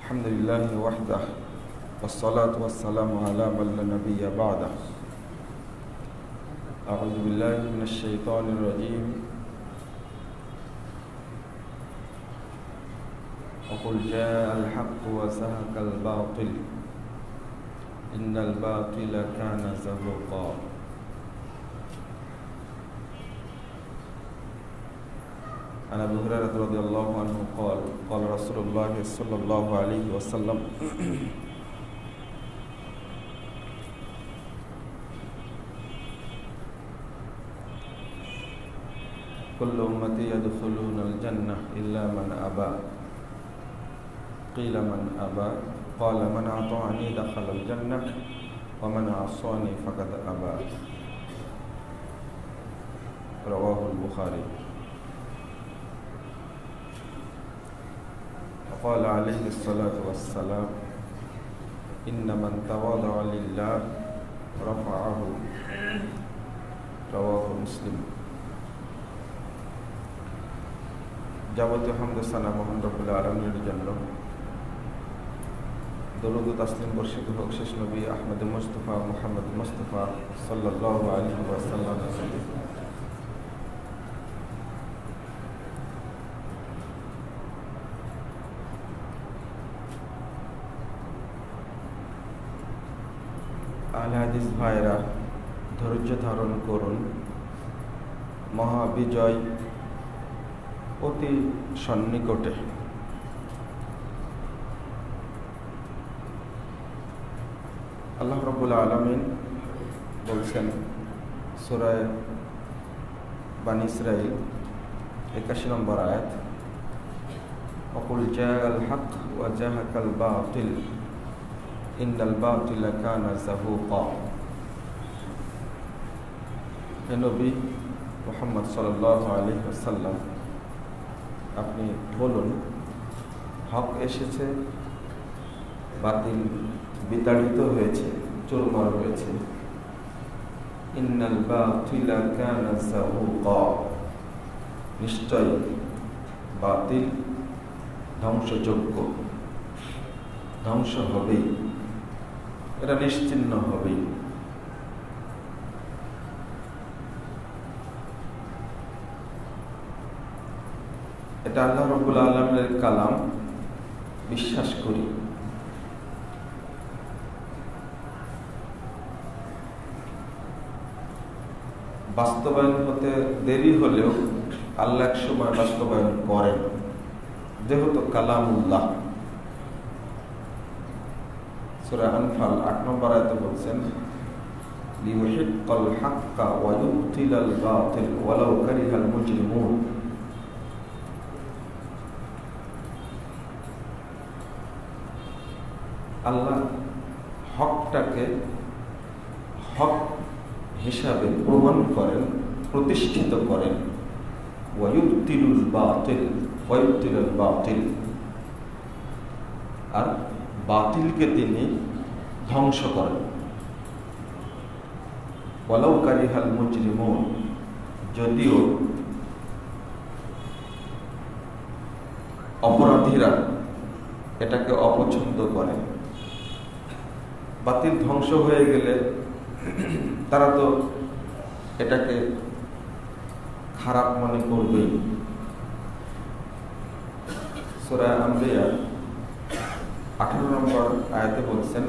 الحمد لله وحده والصلاة والسلام على من لا نبي بعده. أعوذ بالله من الشيطان الرجيم. وقل جاء الحق وزهق الباطل إن الباطل كان زهوقا. عن أبي هريرة رضي الله عنه قال قال رسول الله صلى الله عليه وسلم كل أمتي يدخلون الجنة إلا من أبى قيل من أبى قال من أطاعني دخل الجنة ومن عصاني فقد أبى رواه البخاري. قال عليه الصلاة والسلام إن من تواضع لله رفعه رواه مسلم. যাবতীয় হামদ সানা মহান রব্বুল আলামিনের জন্য, দরুদ ও তাসলিম বর্ষিত হোক শেষ নবী আহমদ মুস্তাফা মুহাম্মদ মুস্তাফা সাল্লাল্লাহু আলাইহি ওয়াসাল্লাম। আহলে হাদিস ভাইরা ধৈর্য ধারণ করুন, মহাবিজয় অতি সন্নিকটে। আল্লাহ রাব্বুল আলামিন বলছেন সূরা বানী ইসরাঈল 81 নম্বর আয়াত, ওয়াকুল জাআল হক ওয়া জাহাকাল বাতিল ইন্নাল বাতিলা কানা যাহুকা। হে নবী মুহাম্মদ সাল্লাল্লাহু আলাইহি ওয়াসাল্লাম, আপনি বলুন হক এসেছে, বাতিল বিতাড়িত হয়েছে, চুরমার হয়েছে। ইন্নাল বাতিলা কানা যাহুকা, নিশ্চয় বাতিল ধ্বংসযোগ্য, ধ্বংস হবেই, এটা নিশ্চিহ্ন হবেই। এটা আল্লাহ রাব্বুল আলামিনের কালাম, বিশ্বাস করি। বাস্তবায়ন হতে দেরি হলেও আল্লাহ এক সময় বাস্তবায়ন করেন, যেহেতু কালামুল্লাহ। সূরা আনফাল 8 নম্বর আয়াতে বলছেন লিইউহিক্কাল হাক্কা ওয়া ইউবতিলাল বাতিল ওয়ালাউ কারিহাল মুজরিমুন। আল্লাহ হকটাকে হক হিসাবে প্রমাণ করেন, প্রতিষ্ঠিত করেন। ওয়া ইউবতিলুল বাতিল ওয়া ইউবতিলাল বাতিল, আর বাতিলকে তিনি ধ্বংস করেন। ওয়ালাউ কারিহাল মুজরিমুন, যদিও অপরাধীরা এটাকে অপছন্দ করে। বাতিল ধ্বংস হয়ে গেলে তারা তো এটাকে খারাপ মনে করবেই। সূরা আম্বিয়া 18 নম্বর আয়াতে বলছেন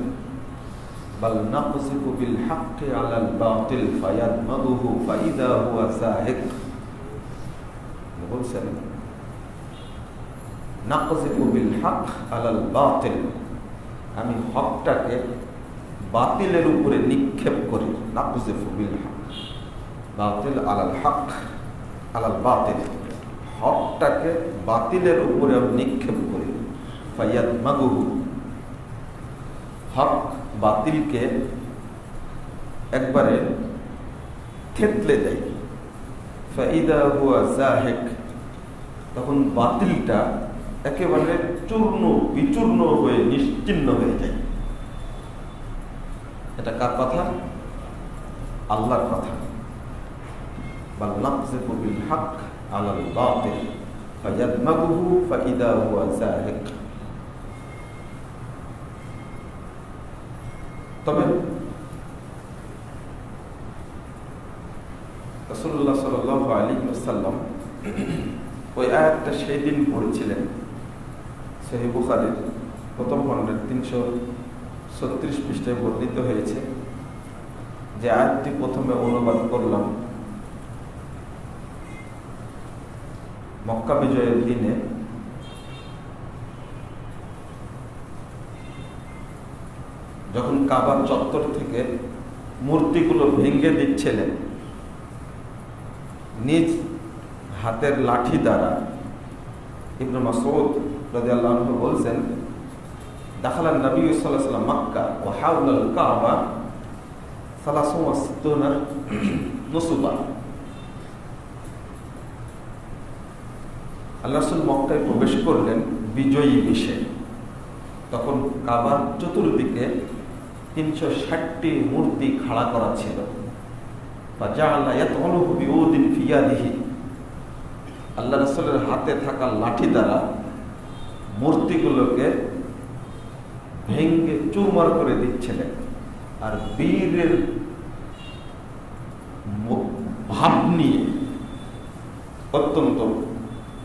বাল নাকযিফু বিল হাক্কি আলাল বাতিল ফায়াদমাগুহু ফাইদা হুয়া যাহিক। বলছেন নাকযিফু বিল হক আলাল বাতিল, আমি হকটাকে বাতিলের উপরে নিক্ষেপ করি। নাকযিফু বিল হক বাতিল আলাল হক আলাল বাতিল, হকটাকে বাতিলের উপরে আমি নিক্ষেপ করি। ফায়াদমাগুহু, হক বাতিলকে একবারে থেতলে দেয়। ফাইদা হুয়া যাহিক, তখন বাতিলটা একেবারে চূর্ণ বিচূর্ণ হয়ে নিশ্চিহ্ন হয়ে যায়। এটা কার কথা? আল্লাহর কথা। বাল নাকযিফু বিল হক আলাল বাতিল ফায়াদমাগুহু ফাইদা হুয়া যাহিক। তবে রাসূলুল্লাহ সাল্লাল্লাহু আলাইহি ওয়াসাল্লাম ওই আয়াতটা সেই দিন পড়েছিলেন। সহিহ বুখারীর প্রথম খণ্ডের 336 পৃষ্ঠায় বর্ণিত হয়েছে যে আয়াতটি প্রথমে অনুবাদ করলাম মক্কা বিজয়ের দিনে যখন কাবার চত্বর থেকে মূর্তিগুলো ভেঙে দিচ্ছিলেন নিজ হাতের লাঠি দ্বারা। ইবনে মাসউদ রাদিয়াল্লাহু আনহু বলছেন, দাখালান নবী সাল্লাল্লাহু আলাইহি ওয়াসাল্লাম মক্কা ওয়া হাওলাল কাবা 63 নুসবা। আল্লাহ রাসূল মক্কায় প্রবেশ করলেন বিজয়ী বেশে। তখন কাবার চতুর্দিকে 360টি মূর্তি খাড়া করা ছিল। আল্লাহ রাসূলের হাতে থাকা লাঠি দ্বারা মূর্তিগুলোকে ভেঙে চুরমার করে দিচ্ছিলেন, আর বীরের ভাব নিয়ে অত্যন্ত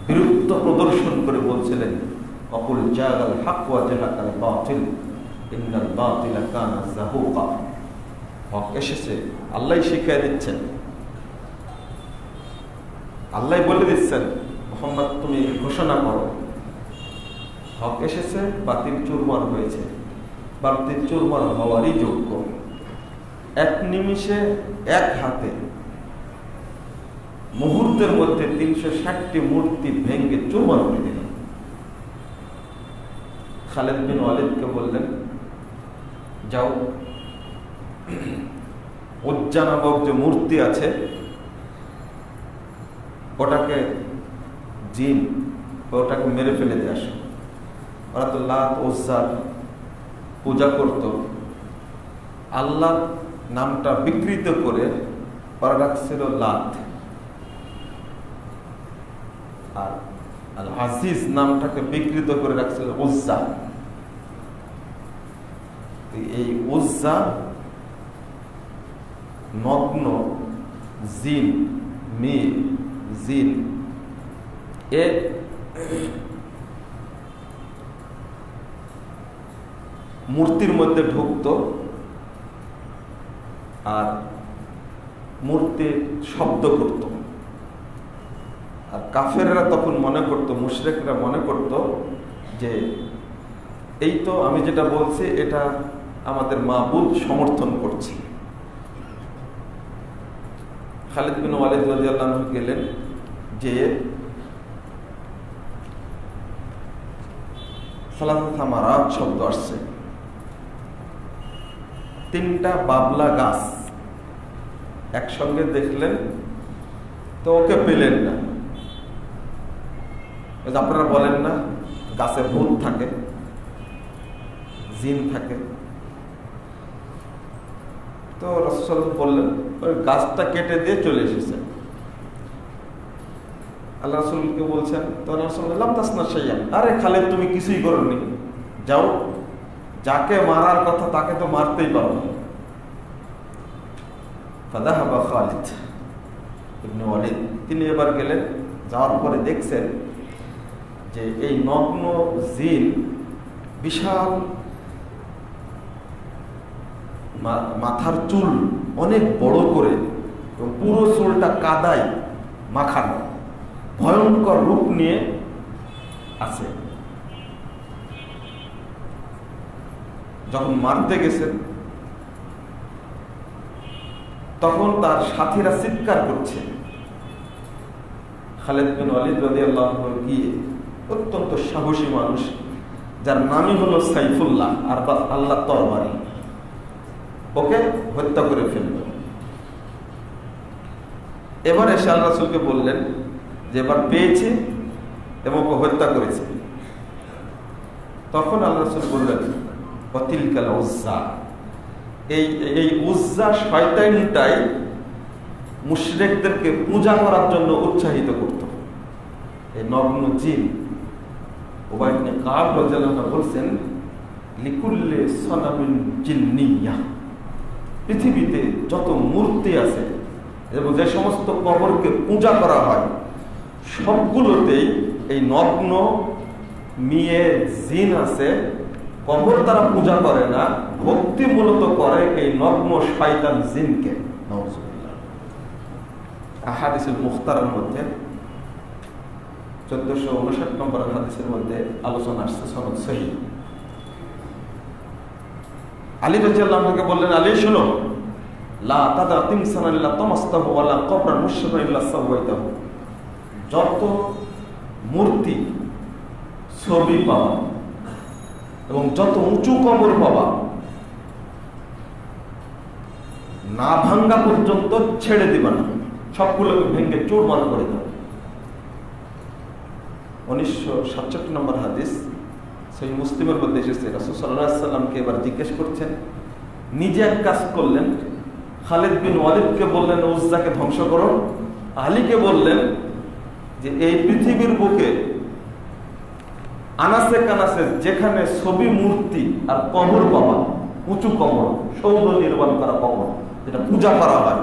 বিরুদ্ধ প্রদর্শন করে বলছিলেন, অকুল জাগাল হক ওয়া জাহাকাল বাতিল ইন্নাল বাতিলা কানা যাহুকা। হক এসেছে, আল্লাহ শিখিয়ে দিচ্ছেন, আল্লাহ বলে দিচ্ছেন, মুহাম্মদ তুমি ঘোষণা করো হক এসেছে, বাতিল চুরমার হয়েছে, বাতিল চুরমার হওয়ারই যোগ্য। এক নিমিষে এক হাতে মুহূর্তের মধ্যে 360টি মূর্তি ভেঙে চুরমার করে দিলেন। খালিদ বিন ওয়ালিদকে বললেন, যাও উজ্জা নামক যে মূর্তি আছে ওটাকে জিন ওটাকে মেরে ফেলে দিয়ে আসো। ওরা তো লাত উজ্জার পূজা করত, আল্লাহর নামটা বিকৃত করে ওরা রাখছিল লাত, আর আল আজিজ নামটাকে বিকৃত করে রাখছিল উজ্জা। এই উজ্জা নগ্ন জিন, মেয়ে জিন, এ মূর্তির মধ্যে ঢুকত আর মূর্তি শব্দ করত। আর কাফেররা তখন মনে করত, মুশরিকরা মনে করত যে এই তো আমি যেটা বলছি এটা আমাদের মাবুদ সমর্থন করছে। খালিদ বিন ওয়ালিদ রাদিয়াল্লাহু আনহু গেলেন, যে সালাত থামারাত শব্দ আসছে, 3টা বাবলা গাছ একসঙ্গে দেখলেন, তো ওকে পেলেন না। আপনারা বলেন না গাছে ভূত থাকে, জিন থাকে, তো রাসূল বললেন ওই গাছটা কেটে দিয়ে চলে এসেছেন। আল্লাহ রাসূলকে বলছেন, তো রাসূল লাম তাসনা শাইআন, আরে খালিদ তুমি কিছুই করোনি, যাও যাকে মারার কথা তাকে তো মারতেই পারো না। ফাযাহাবা খালিদ ইবনে ওয়ালিদ, তিনি এবার গেলেন, যাওয়ার পরে দেখছেন যে এই নগ্ন জিন বিশাল মাথার চুল অনেক বড় করে এবং পুরো চুলটা কাদায় মাখানো, ভয়ঙ্কর রূপ নিয়ে আছে। যখন মারতে গেছেন তখন তার সাথীরা চিৎকার করছে। খালিদ বিন ওয়ালিদ রাদিয়াল্লাহু আনহু গিয়ে, অত্যন্ত সাহসী মানুষ যার নামই হলো সাইফুল্লাহ, আর আল্লাহ তরবারি, ওকে হত্যা করে ফেলল। এবার এসে আল্লাহ রাসূলকে বললেন যে এবার পেয়েছে এবং ওকে হত্যা করেছে। তখন আল্লাহ রাসূল বললেন, ওয়াতিলকাল উজ্জা, এই উজ্জা শয়তানটাই মুশরিকদেরকে পূজা করার জন্য উৎসাহিত করত। এই নগ্ন জিন। উবাই ইবনে কাব রাদিয়াল্লাহু আনহু বলছেন লিকুল্লি সনামিন জিন্নিয়া, পৃথিবীতে যত মূর্তি আছে এবং যে সমস্ত কবরকে পূজা করা হয় সবগুলোতেই এই নগ্ন মেয়ে জিন আছে। কবর তারা পূজা করে না, ভক্তি মূলত করে এই নগ্ন শয়তান জিনকে। আহাদিসুল মুখতারের মধ্যে 1459 নম্বর হাদিসের মধ্যে আলোচনা আসছে, সনদ সহিহ। আলী রাদিয়াল্লাহু আনহু বললেন, আলী শুনো, লা তাদা তিমসানান ইল্লা তামাসতাহু ওয়া লা কবরান মুশরিফান ইল্লা সাওয়াইতাহু। যত মূর্তি, ছবি পাওয়া এবং যত উঁচু কবর পাওয়া না ভাঙ্গা পর্যন্ত ছেড়ে দিবা না, সবগুলোকে ভেঙে চুরমার করে দাও। 1967 নম্বর হাদিস, সেই মুসলিমের মধ্যে এসেছে। রাসূল সাল্লাল্লাহু আলাইহি ওয়াসাল্লামকে এবার জিজ্ঞেস করছেন, নিজে এক কাজ করলেন, খালিদ বিন ওয়ালিদকে বললেন উজ্জাকে ধ্বংস করো, আলীকে বললেন যে এই পৃথিবীর বুকে আনাসে কানাসে যেখানে ছবি, মূর্তি আর কবর পাবা, উঁচু কবর, সৌধ নির্মাণ করা কবর যেটা পূজা করা হয়,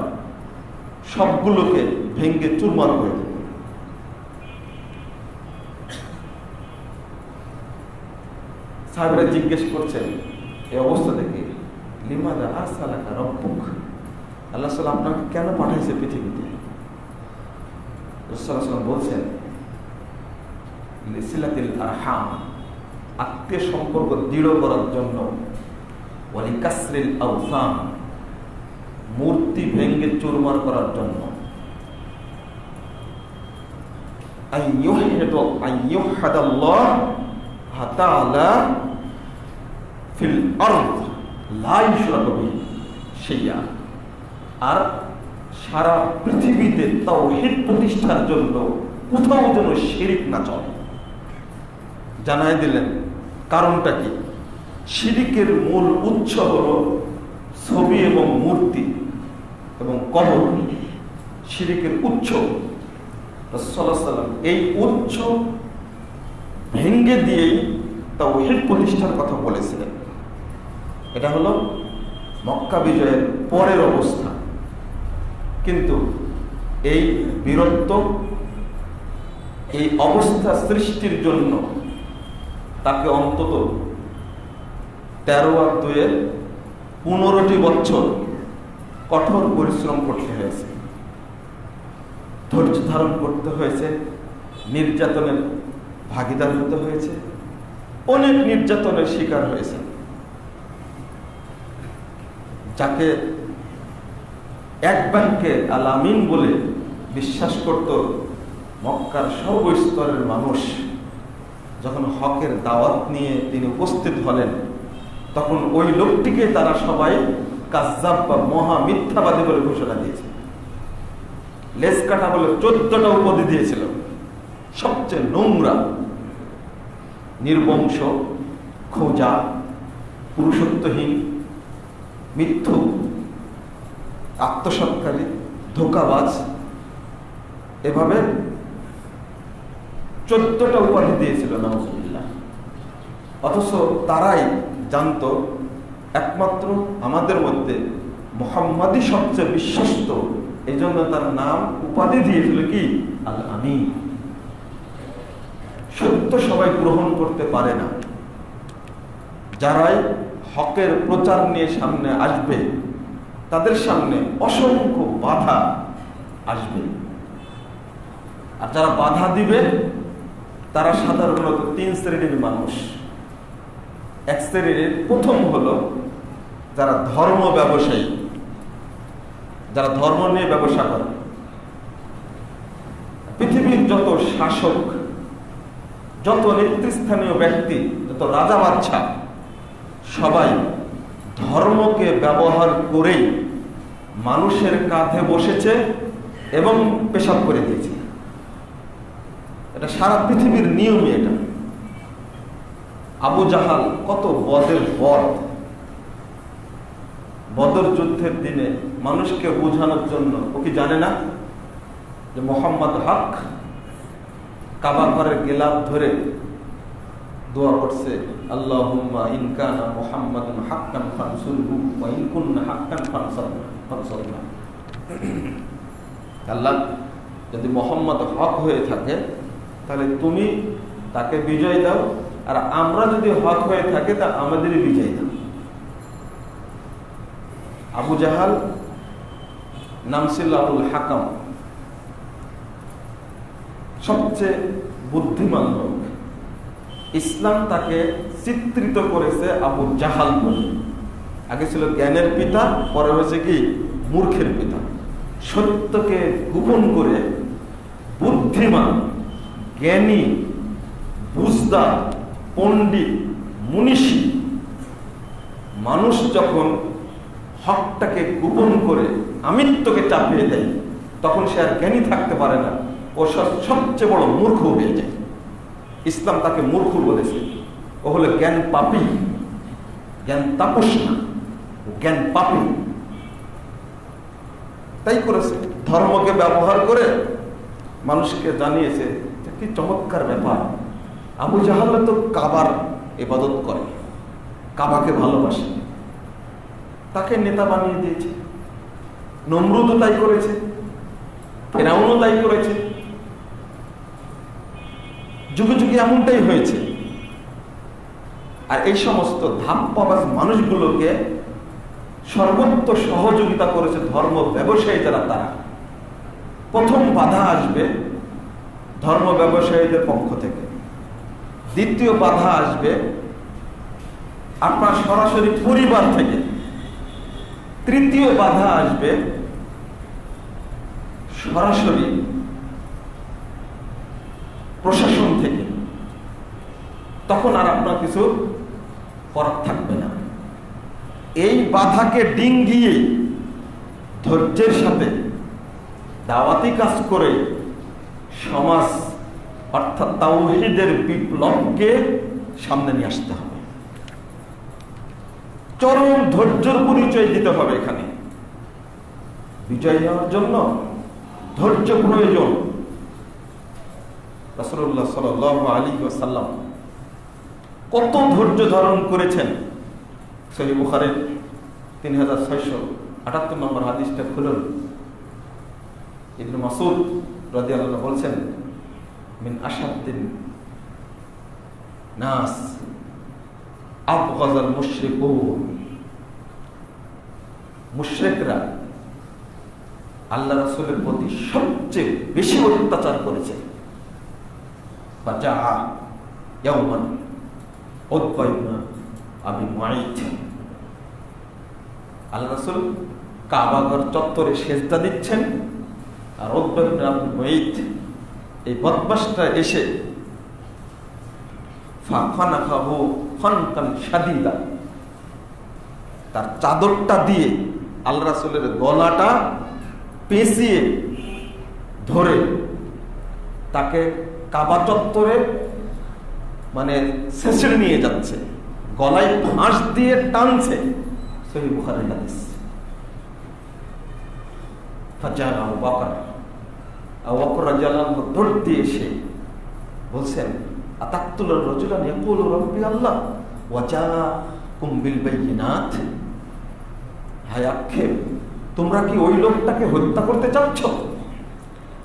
সবগুলোকে ভেঙ্গে চুরমার করে দেবে। সাহেবরা জিজ্ঞেস করছেন এই অবস্থা দেখে, লিমাদা আরসালাকা রাব্বুক, আল্লাহ সাল্লাম আপনাকে কেন পাঠাইছে পৃথিবীতে? রাসূলুল্লাহ সাল্লাল্লাহু আলাইহি ওয়াসাল্লাম বলছেন, লিসিলাতিল আরহাম, আত্মীয় সম্পর্ক দৃঢ় করার জন্য, ওয়ালি কাসরিল আওসান, মূর্তি ভেঙ্গে চুরমার করার জন্য, আইয়ুহাদাল্লাহ তাআলা ফিল আরদ লা ইশরাকু বিহি শাইআ, আর সারা পৃথিবীতে তাওহীদ প্রতিষ্ঠার জন্য কোথাও যেন শিরিক না চলে। জানাই দিলেন কারণটা কি? শিরিকের মূল উৎস হলো ছবি এবং মূর্তি এবং কবর, শিরিকের উৎস। রাসূলুল্লাহ সাল্লাল্লাহু আলাইহি ওয়াসাল্লাম এই উৎস ভেঙ্গে দিয়েই তাওহীদ প্রতিষ্ঠার কথা বলেছিলেন। এটা হলো মক্কা বিজয়ের পরের অবস্থা। কিন্তু এই বীরত্ব, এই অবস্থা সৃষ্টির জন্য তাকে অন্তত 13 আর 2 15টি বছর কঠোর পরিশ্রম করতে হয়েছে, ধৈর্য ধারণ করতে হয়েছে, নির্যাতনের ভাগিদার হতে হয়েছে, অনেক নির্যাতনের শিকার হয়েছে। যাকে এক বাক্যে আল আমিন বলে বিশ্বাস করত মক্কার সর্বস্তরের মানুষ, যখন হকের দাওয়াত নিয়ে তিনি উপস্থিত হলেন, তখন ওই লোকটিকে তারা সবাই কাজ্জাব বা মহা মিথ্যাবাদী বলে ঘোষণা দিয়েছে। লেজ কাটা বলে 14টা উপাধি দিয়েছিল। সবচেয়ে নোংরা, নির্বংশ, খোঁজা, পুরুষত্বহীন, মিথ্যু, আত্মসৎকারী, ধোঁকাবাজ, এভাবে 14টা উপাধি দিয়েছিল নাউজুবিল্লাহ। অথচ তারাই জানতো একমাত্র আমাদের মধ্যে মুহাম্মাদই সবচেয়ে বিশ্বস্ত, এই জন্য তার নাম উপাধি দিয়েছিল কি? আল আমিন। সত্য সবাই গ্রহণ করতে পারে না। যারাই হকের প্রচার নিয়ে সামনে আসবে তাদের সামনে অসংখ্য বাধা আসবে, আর যারা বাধা দিবে তারা সাধারণত 3 শ্রেণীর মানুষ। এক শ্রেণীর প্রথম হলো যারা ধর্ম ব্যবসায়ী, যারা ধর্ম নিয়ে ব্যবসা করে। পৃথিবীর যত শাসক, যত নেতৃস্থানীয় ব্যক্তি, যত রাজা বাদশা, সবাই ধর্মকে ব্যবহার করেই মানুষের কাঁধে বসেছে এবং পেশাব করে দিয়েছে। এটা সারা পৃথিবীর নিয়মই। এটা আবু জাহাল কত বদের বদ, বদর যুদ্ধের দিনে মানুষকে বোঝানোর জন্য ও কি জানে না যে মোহাম্মদ হক? কাবা ঘরের গেলাপ ধরে দোয়া করছে, আল্লাহুম্মা ইন কানা মুহাম্মাদুন হাক্কান ফানসুরহু ওয়া ইন কুননা হাক্কান ফানসুরনা। আল্লাহ, যদি মুহাম্মদ হক হয়ে থাকে তাহলে তুমি তাকে বিজয় দাও, আর আমরা যদি হক হয়ে থাকে তা আমাদেরই বিজয় দাও। আবু জাহাল নাম ছিল আবুল হাকাম, সবচেয়ে বুদ্ধিমান লোক। ইসলাম তাকে চিত্রিত করেছে আবু জাহাল বলে। আগে ছিল জ্ঞানের পিতা, পরে হয়েছে কি মূর্খের পিতা। সত্যকে গোপন করে বুদ্ধিমান, জ্ঞানী, বুঝদার, পণ্ডিত, মনীষী মানুষ যখন হকটাকে গোপন করে আমিত্বকে চাপিয়ে দেয়, তখন সে আর জ্ঞানী থাকতে পারে না, ও সবচেয়ে বড় মূর্খ হয়ে যায়। ইসলাম তাকে মূর্খ বলেছে। ও হলো জ্ঞান পাপী, জ্ঞান তাপস না, জ্ঞান পাপী। তাই করেছে, ধর্মকে ব্যবহার করে মানুষকে জানিয়েছে কি চমৎকার ব্যাপার। আবু জাহাল তো কাবার ইবাদত করে, কাবাকে ভালোবাসে, তাকে নেতা বানিয়ে দিয়েছে। নমরুদও তাই করেছে, ফেরাউনও তাই করেছে। যুগে যুগে এমনটাই হয়েছে। আর এই সমস্ত ধাপ্পাবাজ মানুষগুলোকে সর্বত্র সহযোগিতা করেছে ধর্ম ব্যবসায়ী যারা, তারা। প্রথম বাধা আসবে ধর্ম ব্যবসায়ীদের পক্ষ থেকে, দ্বিতীয় বাধা আসবে আপনার সরাসরি পরিবার থেকে, তৃতীয় বাধা আসবে সরাসরি প্রশাসন থেকে। তখন আর আপনার কিছু করার থাকবে না। এই বাধাকে ডিঙ্গিয়ে ধৈর্যের সাথে দাওয়াতি কাজ করে সমাজ অর্থাৎ তাওহীদের বিপ্লবকে সামনে নিয়ে আসতে হবে। চরম ধৈর্যের পরিচয় দিতে হবে। এখানে বিজয় নেওয়ার জন্য ধৈর্য প্রয়োজন। রাসূলুল্লাহ সাল্লাল্লাহু আলাইহি ওয়াসাল্লাম কত ধৈর্য ধারণ করেছেন। সহিহ বুখারীর 3678 নম্বর হাদিসটা খুলুন। ইবনে মাসউদ রাদিয়াল্লাহু আনহু বলছেন, মিন আশাদ্দিন নাস আবগাযাল মুশরিকুন। মুশরিকরা আল্লাহ রাসূলের প্রতি সবচেয়ে বেশি অত্যাচার করেছে। ফাজাআ ইয়াওমান উতবা ইবনে আবি মুআইত। আল্লাহ রাসূল কাবাগর চত্বরে সেজদা দিচ্ছেন, আর উতবা ইবনে আবি মুআইত এই বদমাশটা এসে ফাখানাহু খানকান শাদীদা, তার চাদরটা দিয়ে আল্লাহ রাসূলের গলাটা পেঁচিয়ে ধরে তাকে কাবা চত্বরে মানে ছেঁচড়ে নিয়ে যাচ্ছে, গলায় ফাঁস দিয়ে টানছে। সহিহ বুখারীর হাদিস। ফাজাআ আবু বকর, আবু বকর রাদিয়াল্লাহু আনহু দৌড় দিয়ে এসে বলছেন, আতাকতুলুর রাজুলান ইয়াকুলু রাব্বি আল্লাহ ওয়া জাআকুম বিল বাইয়িনাত। হায় আক্ষেপ, তোমরা কি ওই লোকটাকে হত্যা করতে চাচ্ছ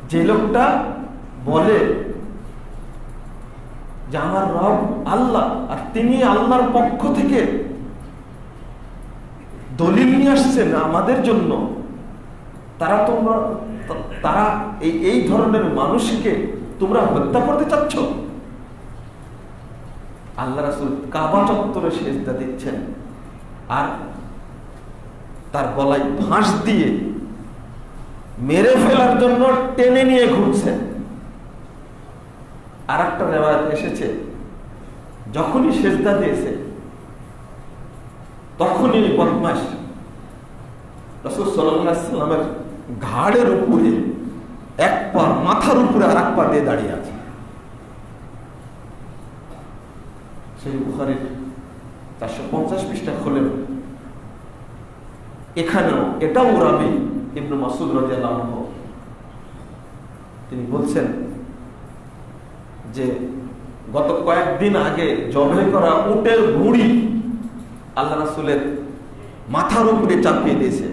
যে লোকটা বলে যে আমার রব আল্লাহ, আর তিনি আল্লাহর পক্ষ থেকে দলিল নিয়ে আসছেন আমাদের জন্য? তারা এই ধরনের মানুষকে তোমরা হত্যা করতে চাচ্ছ? আল্লাহ রাসূল কাবা চত্বরে সেজদা দিচ্ছেন, আর তার গলায় ফাঁস দিয়ে মেরে ফেলার জন্য টেনে নিয়ে ঘুরছেন। আর একটা রিওয়ায়াত এসেছে, যখনই সেজদা দিয়েছে তখনই বদমাশ রাসূল সাল্লাল্লাহু আলাইহি ওয়াসাল্লামের ঘাড়ের উপরে এক পা, মাথার উপরে আর এক পা দিয়ে দাঁড়িয়ে আছে। সেই বুখারীর 450 পৃষ্ঠা খোলেন। এখানেও এটাও রাবী ইবনে মাসউদ রাদিয়াল্লাহু আনহু তিনি বলছেন যে গত কয়েকদিন আগে জবে করা উটের ভুঁড়ি আল্লাহ রাসূলের মাথার উপরে চাপিয়ে দিয়েছে,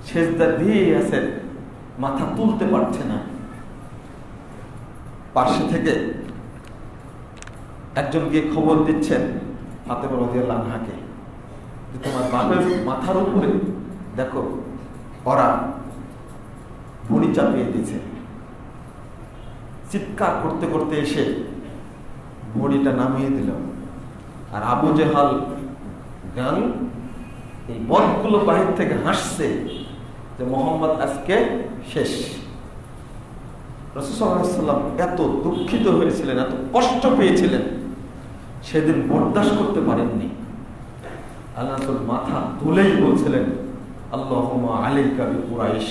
সেজদা দিয়ে আছে, মাথা তুলতে পারছে না। পাশে থেকে একজন গিয়ে খবর দিচ্ছেন ফাতেমা রাদিয়াল্লাহু আনহাকে যে তোমার বাপের মাথার উপরে দেখো ওরা ভুঁড়ি চাপিয়ে দিয়েছে। চিৎকার করতে করতে এসে ভুঁড়িটা নামিয়ে দিল। আর আবু জেহাল গান এই বদগুলো বাহির থেকে হাসছে যে মোহাম্মদ আজকে শেষ। রাসূল সাল্লাল্লাহু আলাইহি ওয়াসাল্লাম এত দুঃখিত হয়েছিলেন, এত কষ্ট পেয়েছিলেন, সেদিন বরদাস্ত করতে পারেননি। আল্লাহ রাসূল মাথা তুলেই বলছিলেন আল্লাহুম্মা আলাইকা বিকুরাইশ,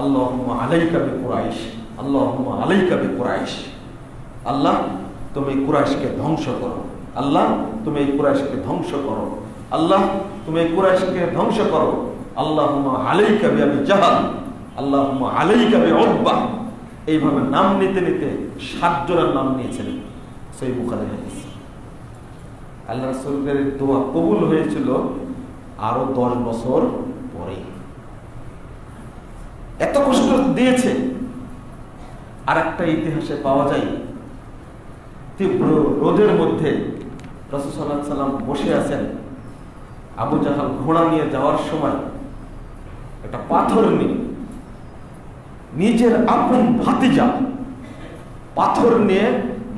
আল্লাহুম্মা আলাইকা বিকুরাইশ, আল্লাহুম্মা আলাইকা বিকুরাইশ। আল্লাহ তুমি কুরাইশকে ধ্বংস করো, আল্লাহ তুমি এই কুরাইশকে ধ্বংস করো, আল্লাহ তুমি এই কুরাইশকে ধ্বংস করো। আল্লাহুম্মা আলাইকা বিআবি জাহাল, আল্লাহুম্মা আলাইকা বিউতবা। এইভাবে নাম নিতে নিতে 7 জনের নাম নিয়েছিলেন। সহিহ বুখারীর হাদিস। আল্লাহ রাসূলের দোয়া কবুল হয়েছিল আরো 10 বছর পরে। এত কষ্ট দিয়েছে। আর একটা ইতিহাসে পাওয়া যায়, তীব্র রোদের মধ্যে রাসূল সাল্লাল্লাহু আলাইহি ওয়াসাল্লাম বসে আছেন। আবু জাহাল ঘোড়া নিয়ে যাওয়ার সময় একটা পাথর নিয়ে, নিজের আপন ভাতিজা পাথর নিয়ে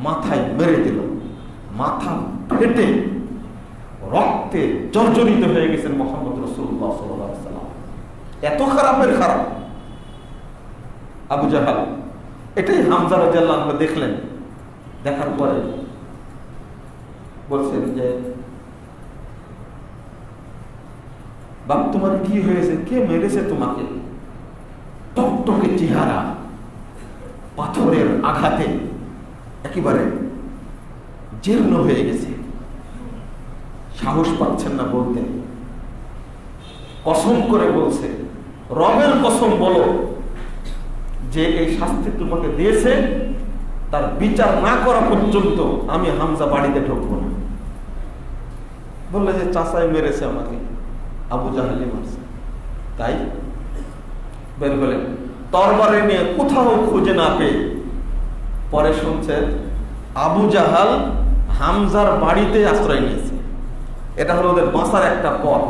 মাথায় মেরে দিল। মাথা ফেটে রক্তে জর্জরিত হয়ে গেছেন মুহাম্মদ রাসূলুল্লাহ সাল্লাল্লাহু আলাইহি ওয়াসাল্লাম। এত খারাপের খারাপ আবু জাহাল। এটাই হামজা রাদিয়াল্লাহু আনহু দেখলেন। দেখার পরে বলছেন যে বাপ তোমার কি হয়েছে, কে মেরেছে তোমাকে? টকটকে চেহারা, পাথরের আঘাতে একেবারে জীর্ণ হয়ে গেছে, সাহস পাচ্ছেন না বলতে। কসম করে বলছে, রবের কসম বলো যে এই শাস্তি তোমাকে দিয়েছে তার বিচার না করা পর্যন্ত আমি হামজা বাড়িতে ঢুকবো না। বললে যে চাচাই মেরেছে আমাকে, আবু জাহালি মারছে। তাই বের হলেন, তরবারি নিয়ে কোথাও খুঁজে না পেয়ে পরে শুনছে আবু জাহাল হামজার বাড়িতে আশ্রয় নিয়েছে। এটা হলো ওদের বাঁচার একটা পথ।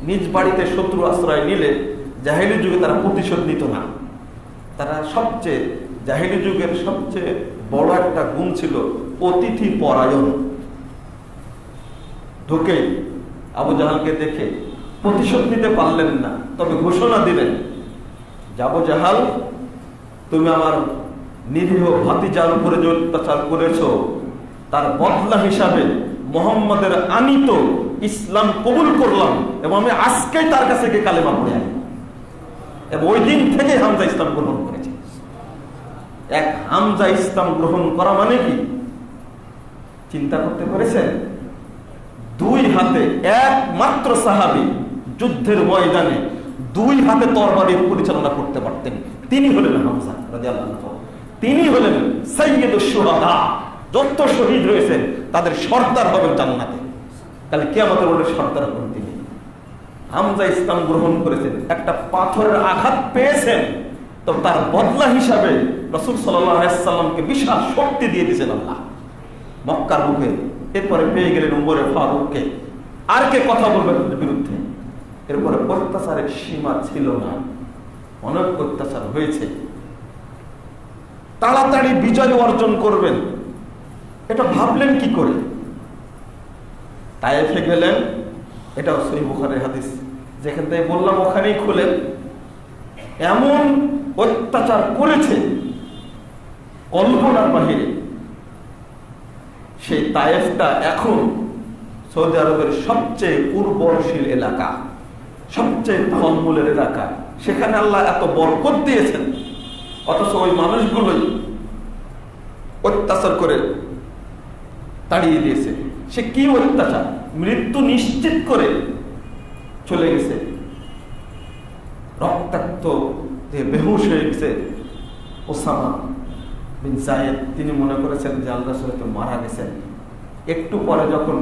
নিজ বাড়িতে শত্রু আশ্রয় নিলে জাহেলি যুগে তারা প্রতিশোধ নিত না। তারা সবচেয়ে জাহেলি যুগের সবচেয়ে বড় একটা গুণ ছিল অতিথি পরায়ণ। ঢুকে আবু জাহালকে দেখে প্রতিশোধ নিতে পারলেন না, তবে ঘোষণা দিলেন যে আবু জাহাল তুমি আমার নিরীহ ভাতিজার উপরে যে অত্যাচার করেছ তার বদলা হিসাবে মুহাম্মাদের আনিত ইসলাম কবুল করলাম এবং আমি আজকেই তার কাছে গিয়ে কালেমা পড়ে আনি। এবং ওই দিন থেকে হামজা ইসলাম গ্রহণ করেছে। এক হামজা ইসলাম গ্রহণ করা মানে কি চিন্তা করতে পেরেছেন? 2 হাতে একমাত্র সাহাবী যুদ্ধের ময়দানে 2 হাতে তরবারি পরিচালনা করতে পারতেন, তিনি হলেন হামজা রাদিয়াল্লাহু আনহু। তিনি হলেন সাইয়্যিদুশ শুহাদা। যত শহীদ হয়েছেন তাদের সর্দার হবেন জান্নাতে, তাহলে কিয়ামতের মাঠে সর্দার হবেন তিনি। হামজা ইসলাম গ্রহণ করেছেন, একটা পাথরের আঘাত পেয়েছেন, তো তার বদলা হিসাবে রাসূল সাল্লাল্লাহু আলাইহি ওয়াসাল্লামকে বিশাল শক্তি দিয়ে দিয়েছেন আল্লাহ মক্কার বুকে। এরপরে পেয়ে গেলেন উমরে ফারুককে। আর কে কথা বলবেন বিরুদ্ধে? এরপরে অত্যাচারের সীমা ছিল না, অনেক অত্যাচার হয়েছে। তাড়াতাড়ি বিজয় অর্জন করবেন এটা ভাবলেন কি করে? তায়েফে গেলেন, এটাও সহিহ বুখারীর হাদিস, যেখান থেকে বললাম ওখানেই খুলেন। এমন অত্যাচার করেছে কল্পনার বাহিরে। সেই তায়েফটা এখন সৌদি আরবের সবচেয়ে উর্বরশীল এলাকা, সবচেয়ে ফলমূলের এলাকা। সেখানে আল্লাহ এত বরকত দিয়েছেন, অথচ ওই মানুষগুলোই অত্যাচার করে তাড়িয়ে দিয়েছে। সে কি অত্যাচার! মৃত্যু নিশ্চিত করে চলে গেছে, রক্তাক্ত যে বেহুশ হয়ে গেছে ওসামা বিন সাইদ তিনি মনে করেছেন যে আল্লাহ রাসূল তো মারা গেছেন। একটু পরে যখন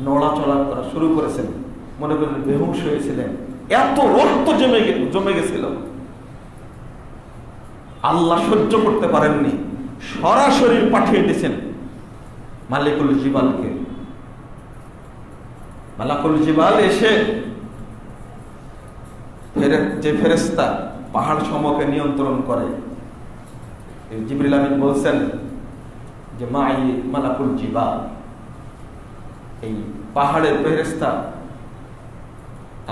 নড়াচড়া করা শুরু করেছেন মনে করেন বেহুশ হয়েছিলেন, এত রক্ত জমে গেছিল। আল্লাহ সহ্য করতে পারেননি, সরাসরি পাঠিয়ে দিয়েছেন মালিকুল জিবালকে। মালাকুল জিবাল এসে যে ফেরেশতা পাহাড় সমূহকে নিয়ন্ত্রণ করে, জিবরিল আমিন বলছেন যে মাই মালাকুল জিবাল, এই পাহাড়ের ফেরেশতা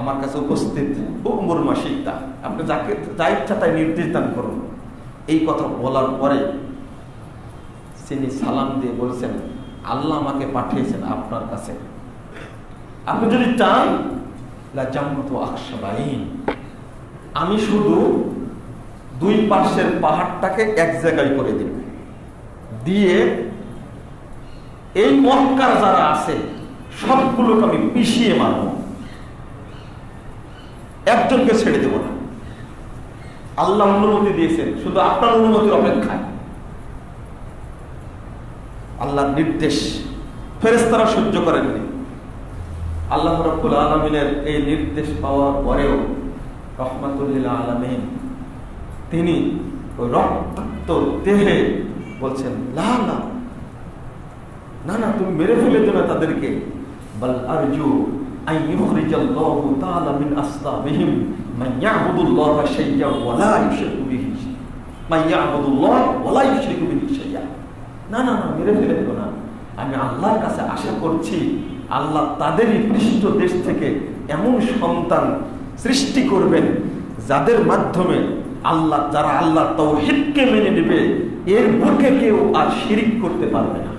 আমার কাছে উপস্থিত, উমর মাশিতা, আপনি যাকে যা ইচ্ছা তাই নির্দেশ দান করুন। এই কথা বলার পরে তিনি সালাম দিয়ে বলছেন, আল্লাহ আমাকে পাঠিয়েছেন আপনার কাছে, আপনি যদি চান আমি শুধু দুই পাশের পাহাড়টাকে এক জায়গায় করে দিব, দিয়ে এই মক্কার যারা আছে সবগুলোকে আমি পিষিয়ে মারব, একজনকে ছেড়ে দেব না। আল্লাহ অনুমতি দিয়েছেন, শুধু আপনার অনুমতির অপেক্ষায়। আল্লাহর নির্দেশ ফেরেশতারা সহ্য করেননি। আল্লাহ রাব্বুল আলামিনের এই নির্দেশ পাওয়ার পরেও রহমাতুল লিল আলামিন তিনি ওই রক্তাক্ত দেহে বলছেন, না না না না, তুমি মেরে ফেলে দেবে তাদেরকে। বাল আরজু আন ইখরিজাল্লাহু তাআলা মিন আসলাবিহিম মান ইয়াবুদুল্লাহা শাইয়্যা ওয়া লা ইউশরিকু বিহি মান ইয়াবুদুল্লাহ ওয়া লা ইউশরিকু বিহি শাইয়্যা। না না না, মেরে ফেলে দেব না। আমি আল্লাহর কাছে আশা করছি আল্লাহ তাদেরই পৃষ্ঠ দেশ থেকে এমন সন্তান সৃষ্টি করবেন যাদের মাধ্যমে আল্লাহ, যারা আল্লাহ তাওহীদকে মেনে নেবে, এর বুকে কেউ আর শিরিক করতে পারবে না।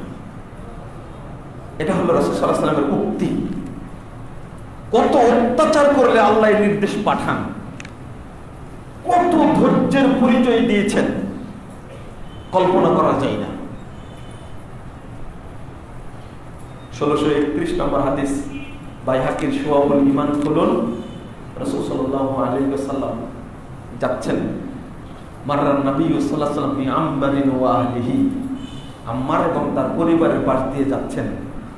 এটা হলো রাসূল সাল্লাল্লাহু আলাইহি ওয়াসাল্লামের উক্তি। কত অত্যাচার করলে আল্লাহ এই নির্দেশ পাঠান, কত ধৈর্যের পরিচয় দিয়েছেন, কল্পনা করা যায় না। 1631 নম্বর হাদিস, বাইহাকির শুআবুল ঈমান খুলুন। রাসূল সাল্লাল্লাহু আলাইহি ওয়াসাল্লাম যাচ্ছেন, মাররান নবী সাল্লাল্লাহু আলাইহি ওয়াসাল্লাম বিআম্বারিন ওয়া আহলিহি, আম্মার এবং তার পরিবারের পাশ দিয়ে যাচ্ছেন।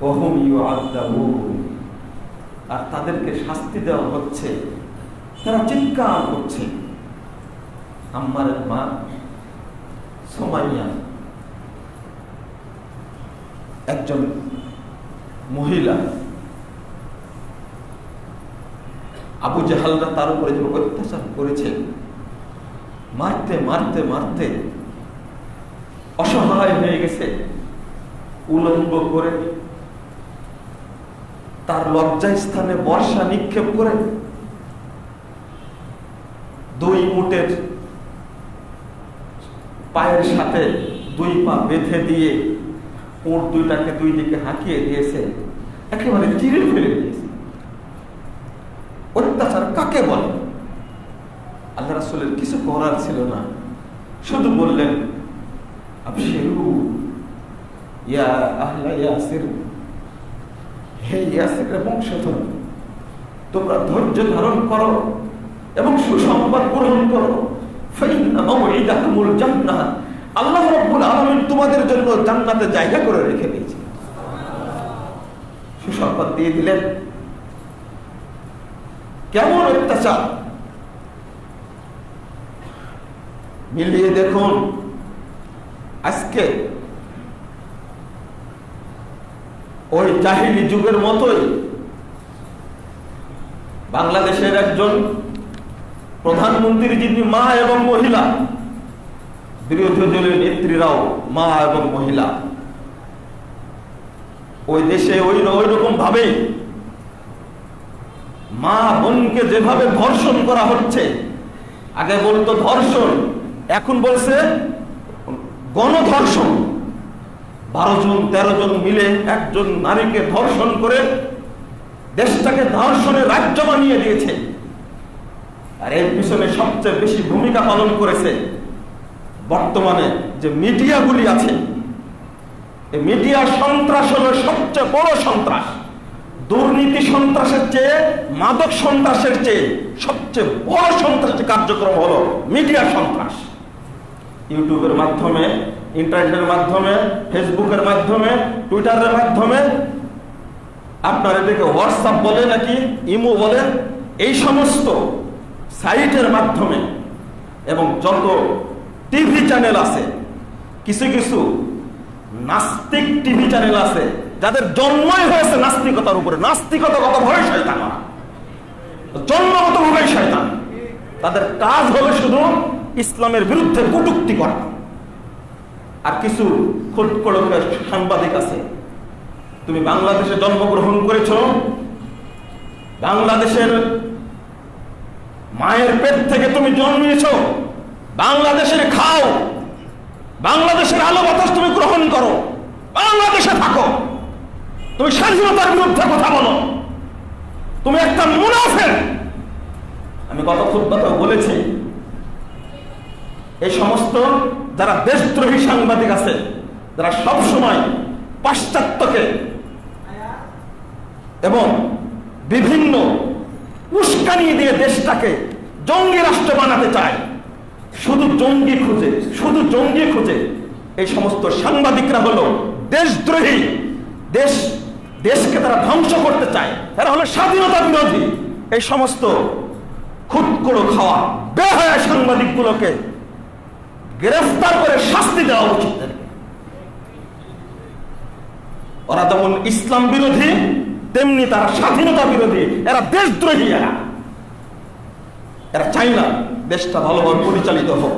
ওহুম ইউআযাবুন, আর তাদেরকে শাস্তি দেওয়া হচ্ছে, তারা চিৎকার করছে। আম্মারের মা সুমাইয়া একজন মহিলা, আবু জাহালরা তার উপরে যে অত্যাচার করেছে, মারতে মারতে মারতে অসহায় হয়ে গেছে, উলঙ্গ করে তার লজ্জাস্থানে বর্ষা নিক্ষেপ করে 2 উটের পায়ের সাথে 2 পা বেঁধে দিয়ে উট দুইটাকে 2 দিকে হাঁকিয়ে দিয়েছে, একেবারে চিরে ফেলে দিয়েছে। অত্যাচার কাকে বলে? আল্লাহ রাসূলের কিছু করার ছিল না, শুধু বললেন, আবশিরু ইয়া আহলা ইয়াসির, হে ইয়াসিরের বংশধর, তোমরা ধৈর্য ধারণ করো এবং সুসংবাদ গ্রহণ করো। ফাইন্না মাউইদাকুমুল জান্নাহ, আল্লাহ রাব্বুল আলামিন তোমাদের জন্য জান্নাতে জায়গা করে রেখে দিয়েছেন। সুসংবাদ দিয়ে দিলেন। কেমন অত্যাচার! মিলিয়ে দেখুন, আজকে ওই জাহিলি যুগের মতোই বাংলাদেশের একজন প্রধানমন্ত্রী, যিনি মা এবং মহিলা, বিরোধী দলের নেত্রীরাও মা এবং মহিলা, ওই দেশে ওই রকম ভাবে মা বোনকে যেভাবে ধর্ষণ করা হচ্ছে, আগে বলতো ধর্ষণ, এখন বলছে গণধর্ষণ। 12 জন 13 জন মিলে একজন নারীকে ধর্ষণ করে দেশটাকে ধর্ষণের রাজ্য বানিয়ে দিয়েছে। আর এর পিছনে সবচেয়ে বেশি ভূমিকা পালন করেছে বর্তমানে যে মিডিয়াগুলি আছে। এই মিডিয়া সন্ত্রাস হলো সবচেয়ে বড় সন্ত্রাস। দুর্নীতি সন্ত্রাসের চেয়ে, মাদক সন্ত্রাসের চেয়ে সবচেয়ে বড় সন্ত্রাসী কার্যক্রম হলো মিডিয়া সন্ত্রাস। ইউটিউবের মাধ্যমে ইন্টারনেটের মাধ্যমে, ফেসবুকের মাধ্যমে, টুইটারের মাধ্যমে, আপনার এদিকে হোয়াটসঅ্যাপ বলে নাকি ইমো বলে, এই সমস্ত সাইটের মাধ্যমে এবং যত টিভি চ্যানেল আছে, কিছু কিছু নাস্তিক টিভি চ্যানেল আছে যাদের জন্মই হয়েছে নাস্তিকতার উপরে। নাস্তিকতাগত ভাবে শয়তান, জন্মগত ভাবে শয়তান। তাদের কাজ হলো শুধু ইসলামের বিরুদ্ধে কটূক্তি করা। আর কিছু খুটকড়কের সাংবাদিক আছে, তুমি বাংলাদেশে জন্মগ্রহণ করেছ, বাংলাদেশের মায়ের পেট থেকে তুমি জন্মিয়েছ, বাংলাদেশের খাও, বাংলাদেশের আলো বাতাস তুমি গ্রহণ করো, বাংলাদেশে থাকো, তুমি স্বাধীনতার বিরুদ্ধে কথা বলো, তুমি একটা মুনাফিক। আমি গত খুতবাতে বলেছি, এই সমস্ত যারা দেশদ্রোহী সাংবাদিক আছে, যারা সব সময় পাশ্চাত্যকে এবং বিভিন্ন উস্কানি দিয়ে দেশটাকে জঙ্গি রাষ্ট্র বানাতে চায়, শুধু জঙ্গি খুঁজে, এই সমস্ত সাংবাদিকরা হলো দেশদ্রোহী। দেশকে তারা ধ্বংস করতে চায়, এরা হলো স্বাধীনতা বিরোধী। এই সমস্ত খুটকুড়ো খাওয়া বেহায়া সাংবাদিকগুলোকে গ্রেফতার করে শাস্তি দেওয়া উচিত। ওরা যেমন ইসলাম বিরোধী, তেমনি তারা স্বাধীনতা বিরোধী, এরা দেশদ্রোহী। এরা চায় না দেশটা ভালোভাবে পরিচালিত হোক।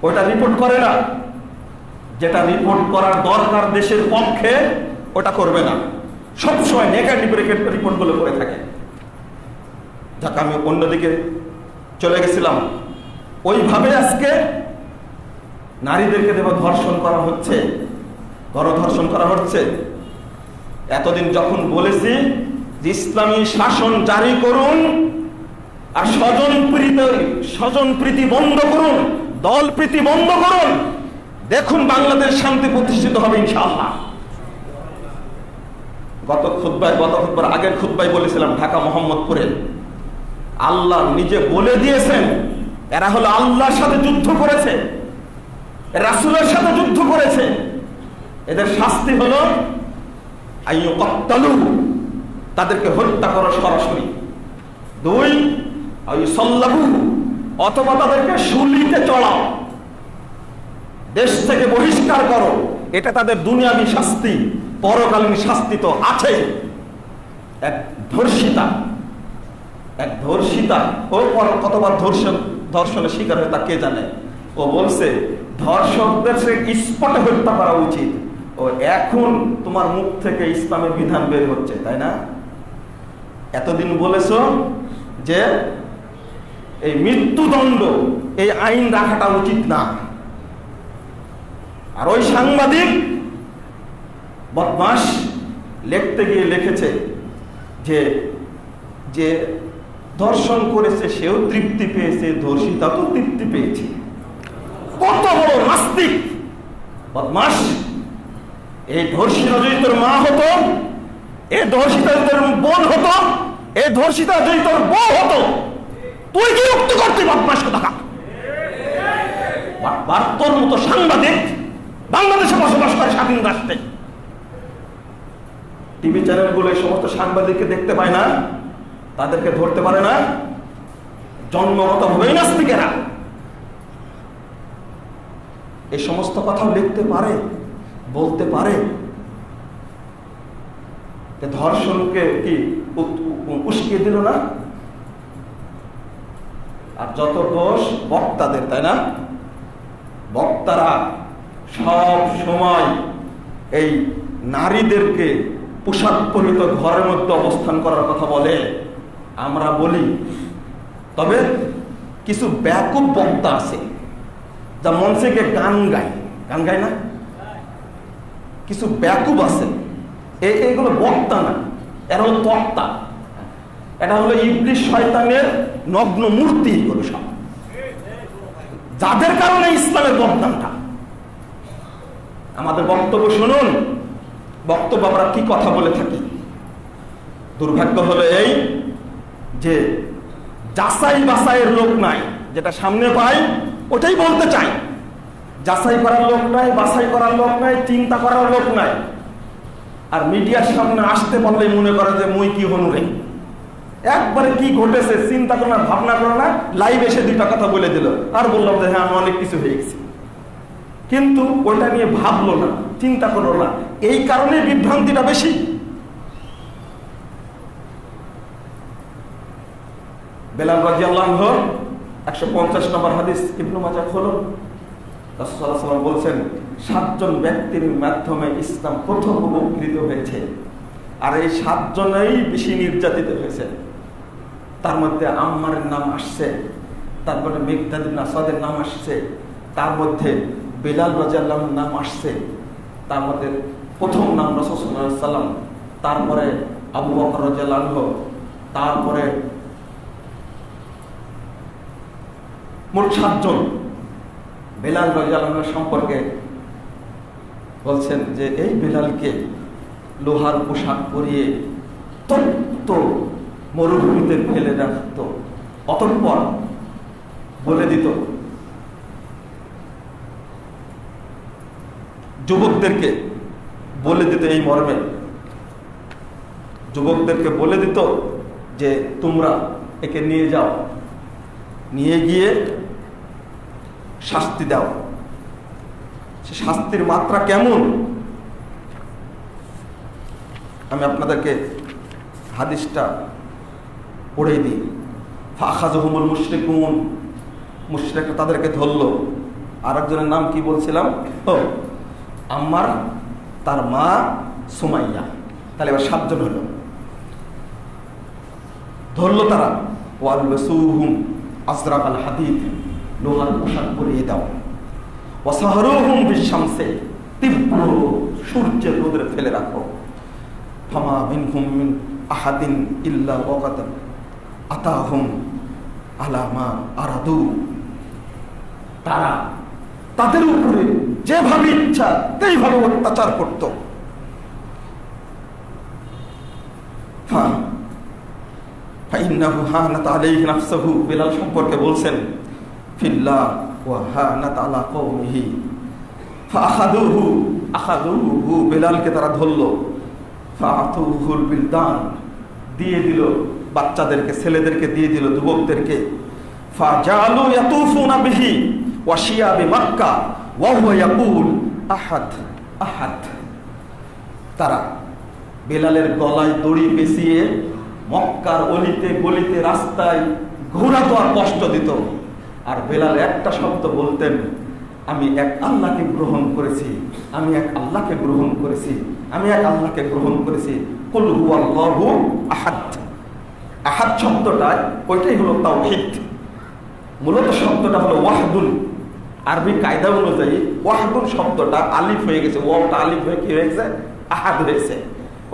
ওটা রিপোর্ট করে না, যেটা রিপোর্ট করার দরকার দেশের পক্ষে ওটা করবে না, সবসময় নেগেটিভ রিপোর্ট গুলো করে থাকে। যাকে আমি অন্যদিকে চলে গেছিলাম, ওইভাবে আজকে নারীদেরকে দেব ধর্ষণ করা হচ্ছে, গণধর্ষণ করা হচ্ছে। এতদিন যখন বলেছি যে ইসলামী শাসন জারি করুন আর স্বজন প্রীতি বন্ধ করুন, দল প্রীতি বন্ধ করুন, দেখুন বাংলাদেশ শান্তি প্রতিষ্ঠিত হবে ইনশাআল্লাহ। গত খুতবার আগের খুতবায় বলেছিলাম ঢাকা মোহাম্মদপুরে, আল্লাহ নিজে বলে দিয়েছেন এরা হলো আল্লাহর সাথে যুদ্ধ করেছে, রাসূলের সাথে যুদ্ধ করেছে, এদের শাস্তি হলো আইয়ুকাত্তালু, তাদেরকে হত্যা করো সরাসরি। 2 আইয়ুসাল্লাবু, অথবা তাদেরকে শুলিতে চড়াও, দেশ থেকে বহিষ্কার করো। এটা তাদের দুনিয়াবী শাস্তি, পরকালীন শাস্তি তো আছে। এক ধর্ষিতা ও কতবার ধর্ষণের শিকার হয়ে তা কে জানে। ও বলছে ধর্ষকদের স্পটে হত্যা করা উচিত। ও এখন তোমার মুখ থেকে ইসলামের বিধান বের হচ্ছে, তাই না? এতদিন বলেছ যে এই মৃত্যুদণ্ড, এই আইন রাখাটা উচিত না। আর ওই সাংবাদিক বদমাশ লিখতে গিয়ে লিখেছে যে যে ধর্ষণ করেছে সেও তৃপ্তি পেয়েছে, ধর্ষিতা তো তৃপ্তি পেয়েছে। কত বড় নাস্তিক বদমাশ! এই ধর্ষিতা যদি তোর মা হতো, এই ধর্ষিতা তোর বোন হতো, এই ধর্ষিতা যদি তোর বউ হতো, তুই কি উক্তি করতি? বদমাশ কথা! তোর মতো সাংবাদিক বাংলাদেশে বসবাস করে স্বাধীন রাষ্ট্রে। টিভি চ্যানেলগুলো এই সমস্ত সাংবাদিককে দেখতে পায় না, তাদেরকে ধরতে পারে না, জন্মগত ভাবেই নাস্তিকেরা। এই সমস্ত কথাও লিখতে পারে, বলতে পারে। ধর্ষণকে কি উস্কিয়ে দিল না? আর যত দোষ বক্তাদের, তাই না? বক্তারা সব সময় এই নারীদেরকে পোশাক পরিহিত ঘরের মধ্যে অবস্থান করার কথা বলে, আমরা বলি। তবে কিছু ব্যাকুব বক্তা আছে যা মঞ্চে গিয়ে গান গায় না? কিছু ব্যাকুব আছে, এইগুলো বক্তা না, এরা হলো তক্তা। এটা হলো ইবলিস শয়তানের নগ্ন মূর্তি। এগুলো সব যাদের কারণে ইসলামের বদনামটা। আমাদের বক্তব্য শুনুন, বক্তব্য আমরা কি কথা বলে থাকি। দুর্ভাগ্য হলো এই যে যাচাই বাছাইয়ের লোক নাই, যেটা সামনে পাই ওটাই বলতে চাই। যাচাই করার লোক নাই, বাছাই করার লোক নাই, চিন্তা করার লোক নাই। আর মিডিয়ার সামনে আসতে পারলে মনে করে যে মুই কি হনু রে, একবারে কি ঘটেছে চিন্তা করো না, ভাবনা করো না, লাইভ এসে দুইটা কথা বলে দিল আর বললাম যে হ্যাঁ আমি অনেক কিছু হয়ে গেছি। কিন্তু ওইটা নিয়ে ভাবলো না, চিন্তা করলো না, এই কারণে বিভ্রান্তিটা বেশি। বেলাল রাদিয়াল্লাহু আনহু 150 নম্বর হাদিস, ইবনে মাজাহ হলো, রাসূল সাল্লাল্লাহু আলাইহি ওয়াসাল্লাম বলছেন 7 জন ব্যক্তির মাধ্যমে ইসলাম প্রথম উপকৃত হয়েছে, আর এই 7 জনেই বেশি নির্যাতিত হয়েছে। তার মধ্যে আম্মারের নাম আসছে, তারপরে মিকদাদ ইবনে আসাদের নাম আসছে, তার মধ্যে বেলাল রাদিয়াল্লাহু আনহুর নাম আসছে, তার মধ্যে প্রথম নাম রাসূল সাল্লাল্লাহু আলাইহি ওয়াসাল্লাম, তারপরে আবু বকর রাদিয়াল্লাহু আনহু, তারপরে মোট 7 জন। বেলাল রাদিয়াল্লাহু আনহু সম্পর্কে বলছেন যে এই বেলালকে লোহার পোশাক পরিয়ে তপ্ত মরুভূমিতে ফেলে রাখত, অতঃপর বলে দিত যুবকদেরকে, বলে দিত এই মর্মে, যুবকদেরকে বলে দিত যে তোমরা একে নিয়ে যাও, নিয়ে গিয়ে শাস্তি দাও। সে শাস্তির মাত্রা কেমন আমি আপনাদেরকে হাদিসটা পড়ে দিই। ফাখাযুহুমুল মুশরিকুন, মুশরিকরা তাদেরকে ধরলো। আরেকজনের নাম কি বলছিলাম? আম্মার, তার মা সুমাইয়া। তাহলে এবার 7 জন হলো। ধরলো তারা, ওয়ালবাসুহুম আজরাকাল হাদিদ, লোহার পোশাক পরিয়ে দাও। ওয়াসাহরুহুম বিশামসে, তীব্র সূর্যের রোদে ফেলে রাখো। ফামা মিনহুম মিন আহাদিন ইল্লা ওয়াকাদ আতাহুম আলা মা আরাদু, তারা তাদের উপরে যেভাবে ইচ্ছা সেইভাবে অত্যাচার করত। ফাইন্নাহু হানাত আলাইহি নাফসুহু, বেলাল সম্পর্কে বলছেন ফিল্লাহ ওয়া হানাত আলা কওমিহি ফাআখাযুহু, বেলালকে তারা ধরলো। ফাআতুহুল বিলদান, দিয়ে দিল বাচ্চাদেরকে, ছেলেদেরকে দিয়ে দিল, যুবকদেরকে। ফাজালু ইয়াতুফুনা বিহি ওয়া শিয়াবি মক্কা ওয়া হুয়া ইয়াকুল আহাদ আহাদ। তারা বেলালের গলায় দড়ি পেঁচিয়ে মক্কার অলিতে গলিতে রাস্তায় ঘোরাতো আর কষ্ট দিত। আর বেলাল একটা শব্দ বলতেন, আমি এক আল্লাহকে গ্রহণ করেছি, আমি এক আল্লাহকে গ্রহণ করেছি, আমি এক আল্লাহকে গ্রহণ করেছি। কুল হুয়াল্লাহু আহাদ। আহাদ শব্দটা ওইটাই হলো তাওহীদ। মূলত শব্দটা হলো ওয়াহদুন। আরবি কায়দা অনুযায়ী ওয়াহদুন শব্দটা আলিফ হয়ে গেছে, ওয়াওটা আলিফ হয়ে কি হয়েছে? আহাদ হয়েছে।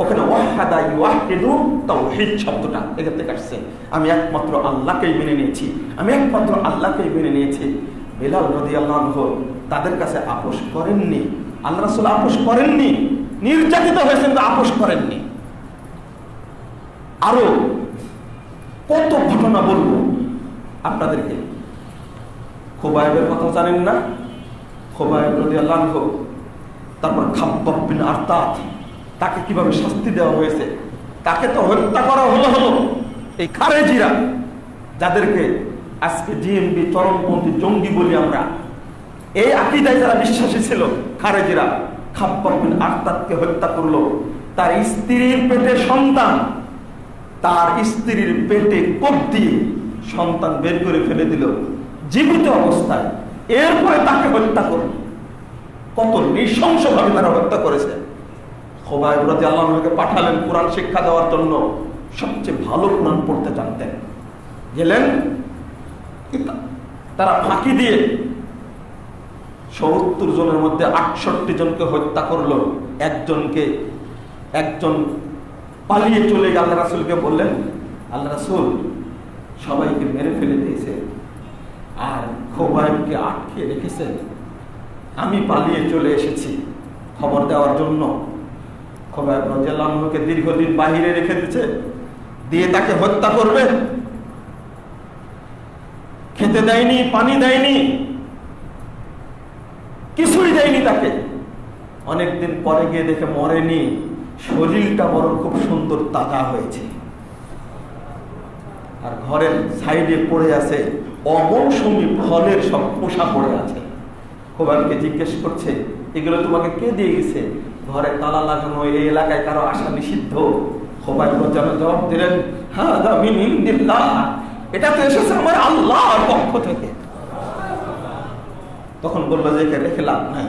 ওখানে ওয়াহাদা ইউওয়াহিদু তাওহীদ শব্দটা এখান থেকে আসছে। আমি একমাত্র আল্লাহকেই মেনে নিয়েছি, আমি একমাত্র আল্লাহকেই মেনে নিয়েছি। বেলাল রাদিয়াল্লাহু আনহু তাদের কাছে আপোষ করেননি, আল্লাহ রাসূল আপোষ করেননি, নির্যাতিত হয়েছেন তো আপোষ করেননি। আরো কত ঘটনা বলবো আপনাদেরকে। খুবাইবের কথা জানেন না? খুবাইব রাদিয়াল্লাহু আনহু, তারপর খাব্বাব বিন আরতাত, তাকে কিভাবে শাস্তি দেওয়া হয়েছে। তাকে তো হত্যা করা হলো এই খারেজিরা, যাদেরকে আজকে জিএমবি চরমপন্থী জঙ্গি বলি আমরা। এই আকীদায় যারা বিশ্বাসী ছিল খারেজিরা, খাব্বাব বিন আরতাতকে হত্যা করলো। তার স্ত্রীর পেটে সন্তান, তার স্ত্রীর পেটে কোপ দিয়ে সন্তান বের করে ফেলে দিল জীবিত অবস্থায়। এরপরে তাকে হত্যা করল। কত নৃশংসভাবে তারা হত্যা করেছে। খুবাইব রাদিয়াল্লাহু আনহুকে পাঠালেন কোরআন শিক্ষা দেওয়ার জন্য। সবচেয়ে ভালো কোরআন পড়তে জানতেন। গেলেন, তারা ফাঁকি দিয়ে ৭০ জনের মধ্যে ৬৮ জনকে হত্যা করলো। একজন পালিয়ে চলে গিয়ে আল্লাহ রাসূলকে বললেন, আল্লাহ রাসূল সবাইকে মেরে ফেলে দিয়েছে আর খুবাইবকে আটকে রেখেছেন, আমি পালিয়ে চলে এসেছি খবর দেওয়ার জন্য। খুবাইব রাদিয়াল্লাহু আনহুকে দীর্ঘদিন বাহিরে রেখে দিয়েছে, দিয়ে তাকে হত্যা করবে। খেতে দেয়নি, পানি দেয়নি, কিছুই দেয়নি তাকে। অনেকদিন পরে গিয়ে দেখে মরেনি, শরীরটা বরং খুব সুন্দর তাজা হয়েছে। আর ঘরের সাইডে পড়ে আছে অমৌসুমী ফলের সব পোষা পড়ে আছে। খোবাইবকে জিজ্ঞেস করছে, এগুলো তোমাকে কে দিয়ে গেছে? ঘরে তালা লাগানো, এই এলাকায় কারো আসা নিষিদ্ধ। খোবাইব যেন জবাব দিলেন, হাযা মিন ইনদিল্লাহ, এটা তো এসেছে আমার আল্লাহর পক্ষ থেকে। তখন বললো যে একে রেখে লাভ নাই।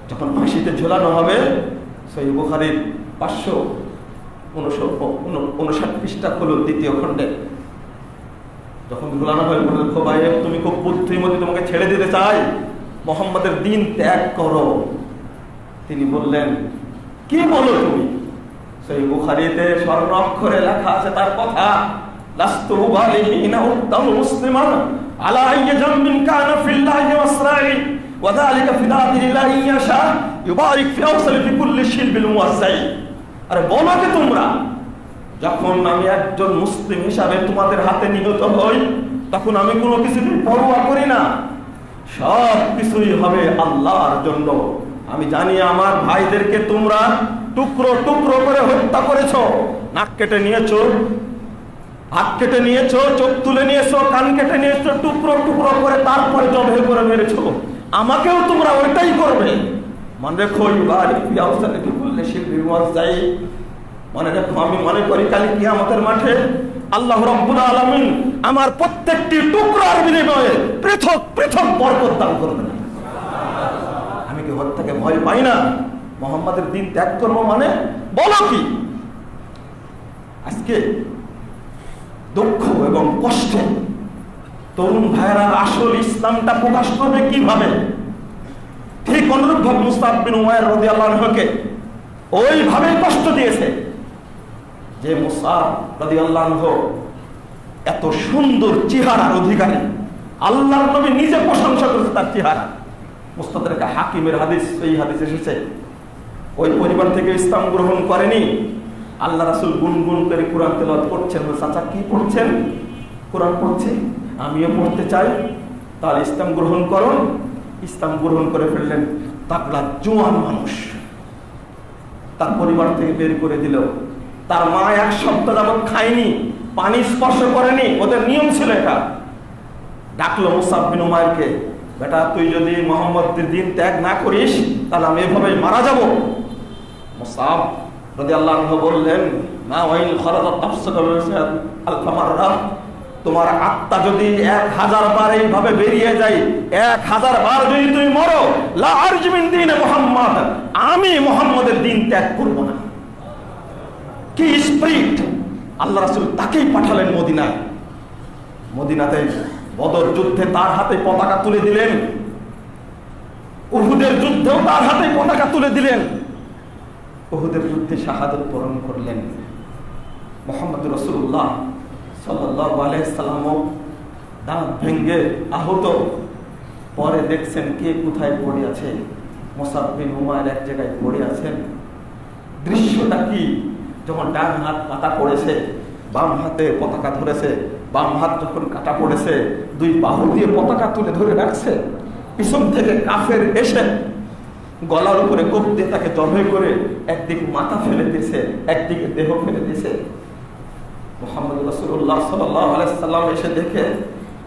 যখন ফাঁসিতে ঝোলানো হবে, সহিহ বুখারীর 559 পৃষ্ঠা হলো দ্বিতীয় খণ্ডে, যখন ঝোলানো হয় বললেন, খোবাইব তুমি খুব বুদ্ধিমতী, তোমাকে ছেড়ে দিতে চাই, মুহাম্মাদের দ্বীন ত্যাগ করো। তিনি বললেন, কি বলো তুমি? সহিহ বুখারীতে স্বর্ণ অক্ষরে লেখা আছে তার কথা, লাস্তু উবালিহিনা উদ্দামু মুসলিমান আলা আইয়ি জামবিন কানা ফিল্লাহি ওয়াসরাই ওয়া যালিকা ফিদাতিল্লাহি ইয়াশা ইউবারিক ফি আওসালি ফি কুল্লি শিলবিল মুওয়াসাই। আরে বলো কি তোমরা, যখন আমি একজন মুসলিম হিসাবে তোমাদের হাতে নিহত হই, তখন আমি কোনো কিছুকে পরোয়া করি না, সব কিছুই হবে আল্লাহর জন্য। আমি জানি আমার ভাইদেরকে তোমরা টুকরো টুকরো করে হত্যা করেছো, নাক কেটে নিয়েছো, হাত কেটে নিয়েছো, চোখ তুলে নিয়েছো, কান কেটে নিয়েছো, টুকরো টুকরো করে তারপরে জবাই করে মেরেছো, আমাকেও তোমরা ওইটাই করবে। মনে রেখো, মনে রেখো, আমি মনে করি কাল কিয়ামতের মাঠে আল্লাহ রাব্বুল আলামিন আমার প্রত্যেকটি টুকরার বিনিময়ে পৃথক পৃথক বরকত দান করবেন। আমি কি হত্যাকে ভয় পাই না? মুহাম্মাদের দ্বীন ত্যাগ করবো মানে বলো কি? আজকে দুঃখ এবং কষ্ট, তরুণ ভাইরা আসল ইসলামটা প্রকাশ করবে কিভাবে? ঠিক অনুরূপ ভাবে মুসআব বিন উমাইর রাদিয়াল্লাহু আনহুকে ওইভাবে কষ্ট দিয়েছে যে মুসআব রাদিয়াল্লাহু আনহু এত সুন্দর চেহারার অধিকারী, আল্লাহর নবী নিজে প্রশংসা করেছে তার চেহারা। মুস্তাদরাক হাকিমের হাদিস, এই হাদিস এসেছে, ওই পরিবার থেকে ইসলাম গ্রহণ করেনি। আল্লাহ রাসূল গুনগুন করে কোরআন তেলাওয়াত করছেন। চাচা কি পড়ছেন? কোরআন পড়ছি, আমিও পড়তে চাই, তাহলে ইসলাম গ্রহণ করো। ইসলাম গ্রহণ করে ফেললেন। তাকলা জোয়ান মানুষ, তার পরিবার থেকে বের করে দিল। তার মা এক সপ্তাহ যাবত খায়নি, পানি স্পর্শ করেনি, ওদের নিয়ম ছিল এটা। ডাকলো মুসআব বিন উমাইরকে, বেটা তুই যদি মুহাম্মাদের দ্বীন ত্যাগ না করিস তাহলে আমি এভাবে মারা যাব। মুসআব রাদিয়াল্লাহু আনহু বললেন, মা ওয়াইল খরাজাত তাফসাকা আলফা মাররা, তোমার আত্মা যদি 1000 বার এইভাবে বেরিয়ে যায়, 1000 বার যদি তুমি মরো, লা আরজু মিন দীনে মুহাম্মদ, আমি মুহাম্মাদের দ্বীন ত্যাগ করব না। কি স্পিরিট! আল্লাহ রাসূল তাকেই পাঠালেন মদিনায়। মদিনাতে বদর যুদ্ধে তার হাতে পতাকা তুলে দিলেন, উহুদের যুদ্ধেও তার হাতে পতাকা তুলে দিলেন। উহুদের যুদ্ধে শাহাদাত বরণ করলেন। মুহাম্মদুর রাসূলুল্লাহ সাল্লাল্লাহু আলাইহি সাল্লাম দাঁত ভেঙে আহত। পরে দেখছেন কে কোথায় পড়ে আছে। মুসআব বিন উমাইর এক জায়গায় পড়ে আছেন। দৃশ্যটা কি? যখন ডান হাত কাটা পড়েছে, বাম হাতে পতাকা ধরেছে, বাম হাত যখন কাটা পড়েছে, দুই বাহু দিয়ে পতাকা তুলে ধরে রাখছে। পিছন থেকে কাফের এসে গলার উপরে কোপ দিয়ে তাকে জবাই করে একদিকে মাথা ফেলে দিয়েছে, একদিকে দেহ ফেলে দিয়েছে। মুহাম্মদ রাসূলুল্লাহ সাল্লাল্লাহু আলাইহি সাল্লাম এসে দেখে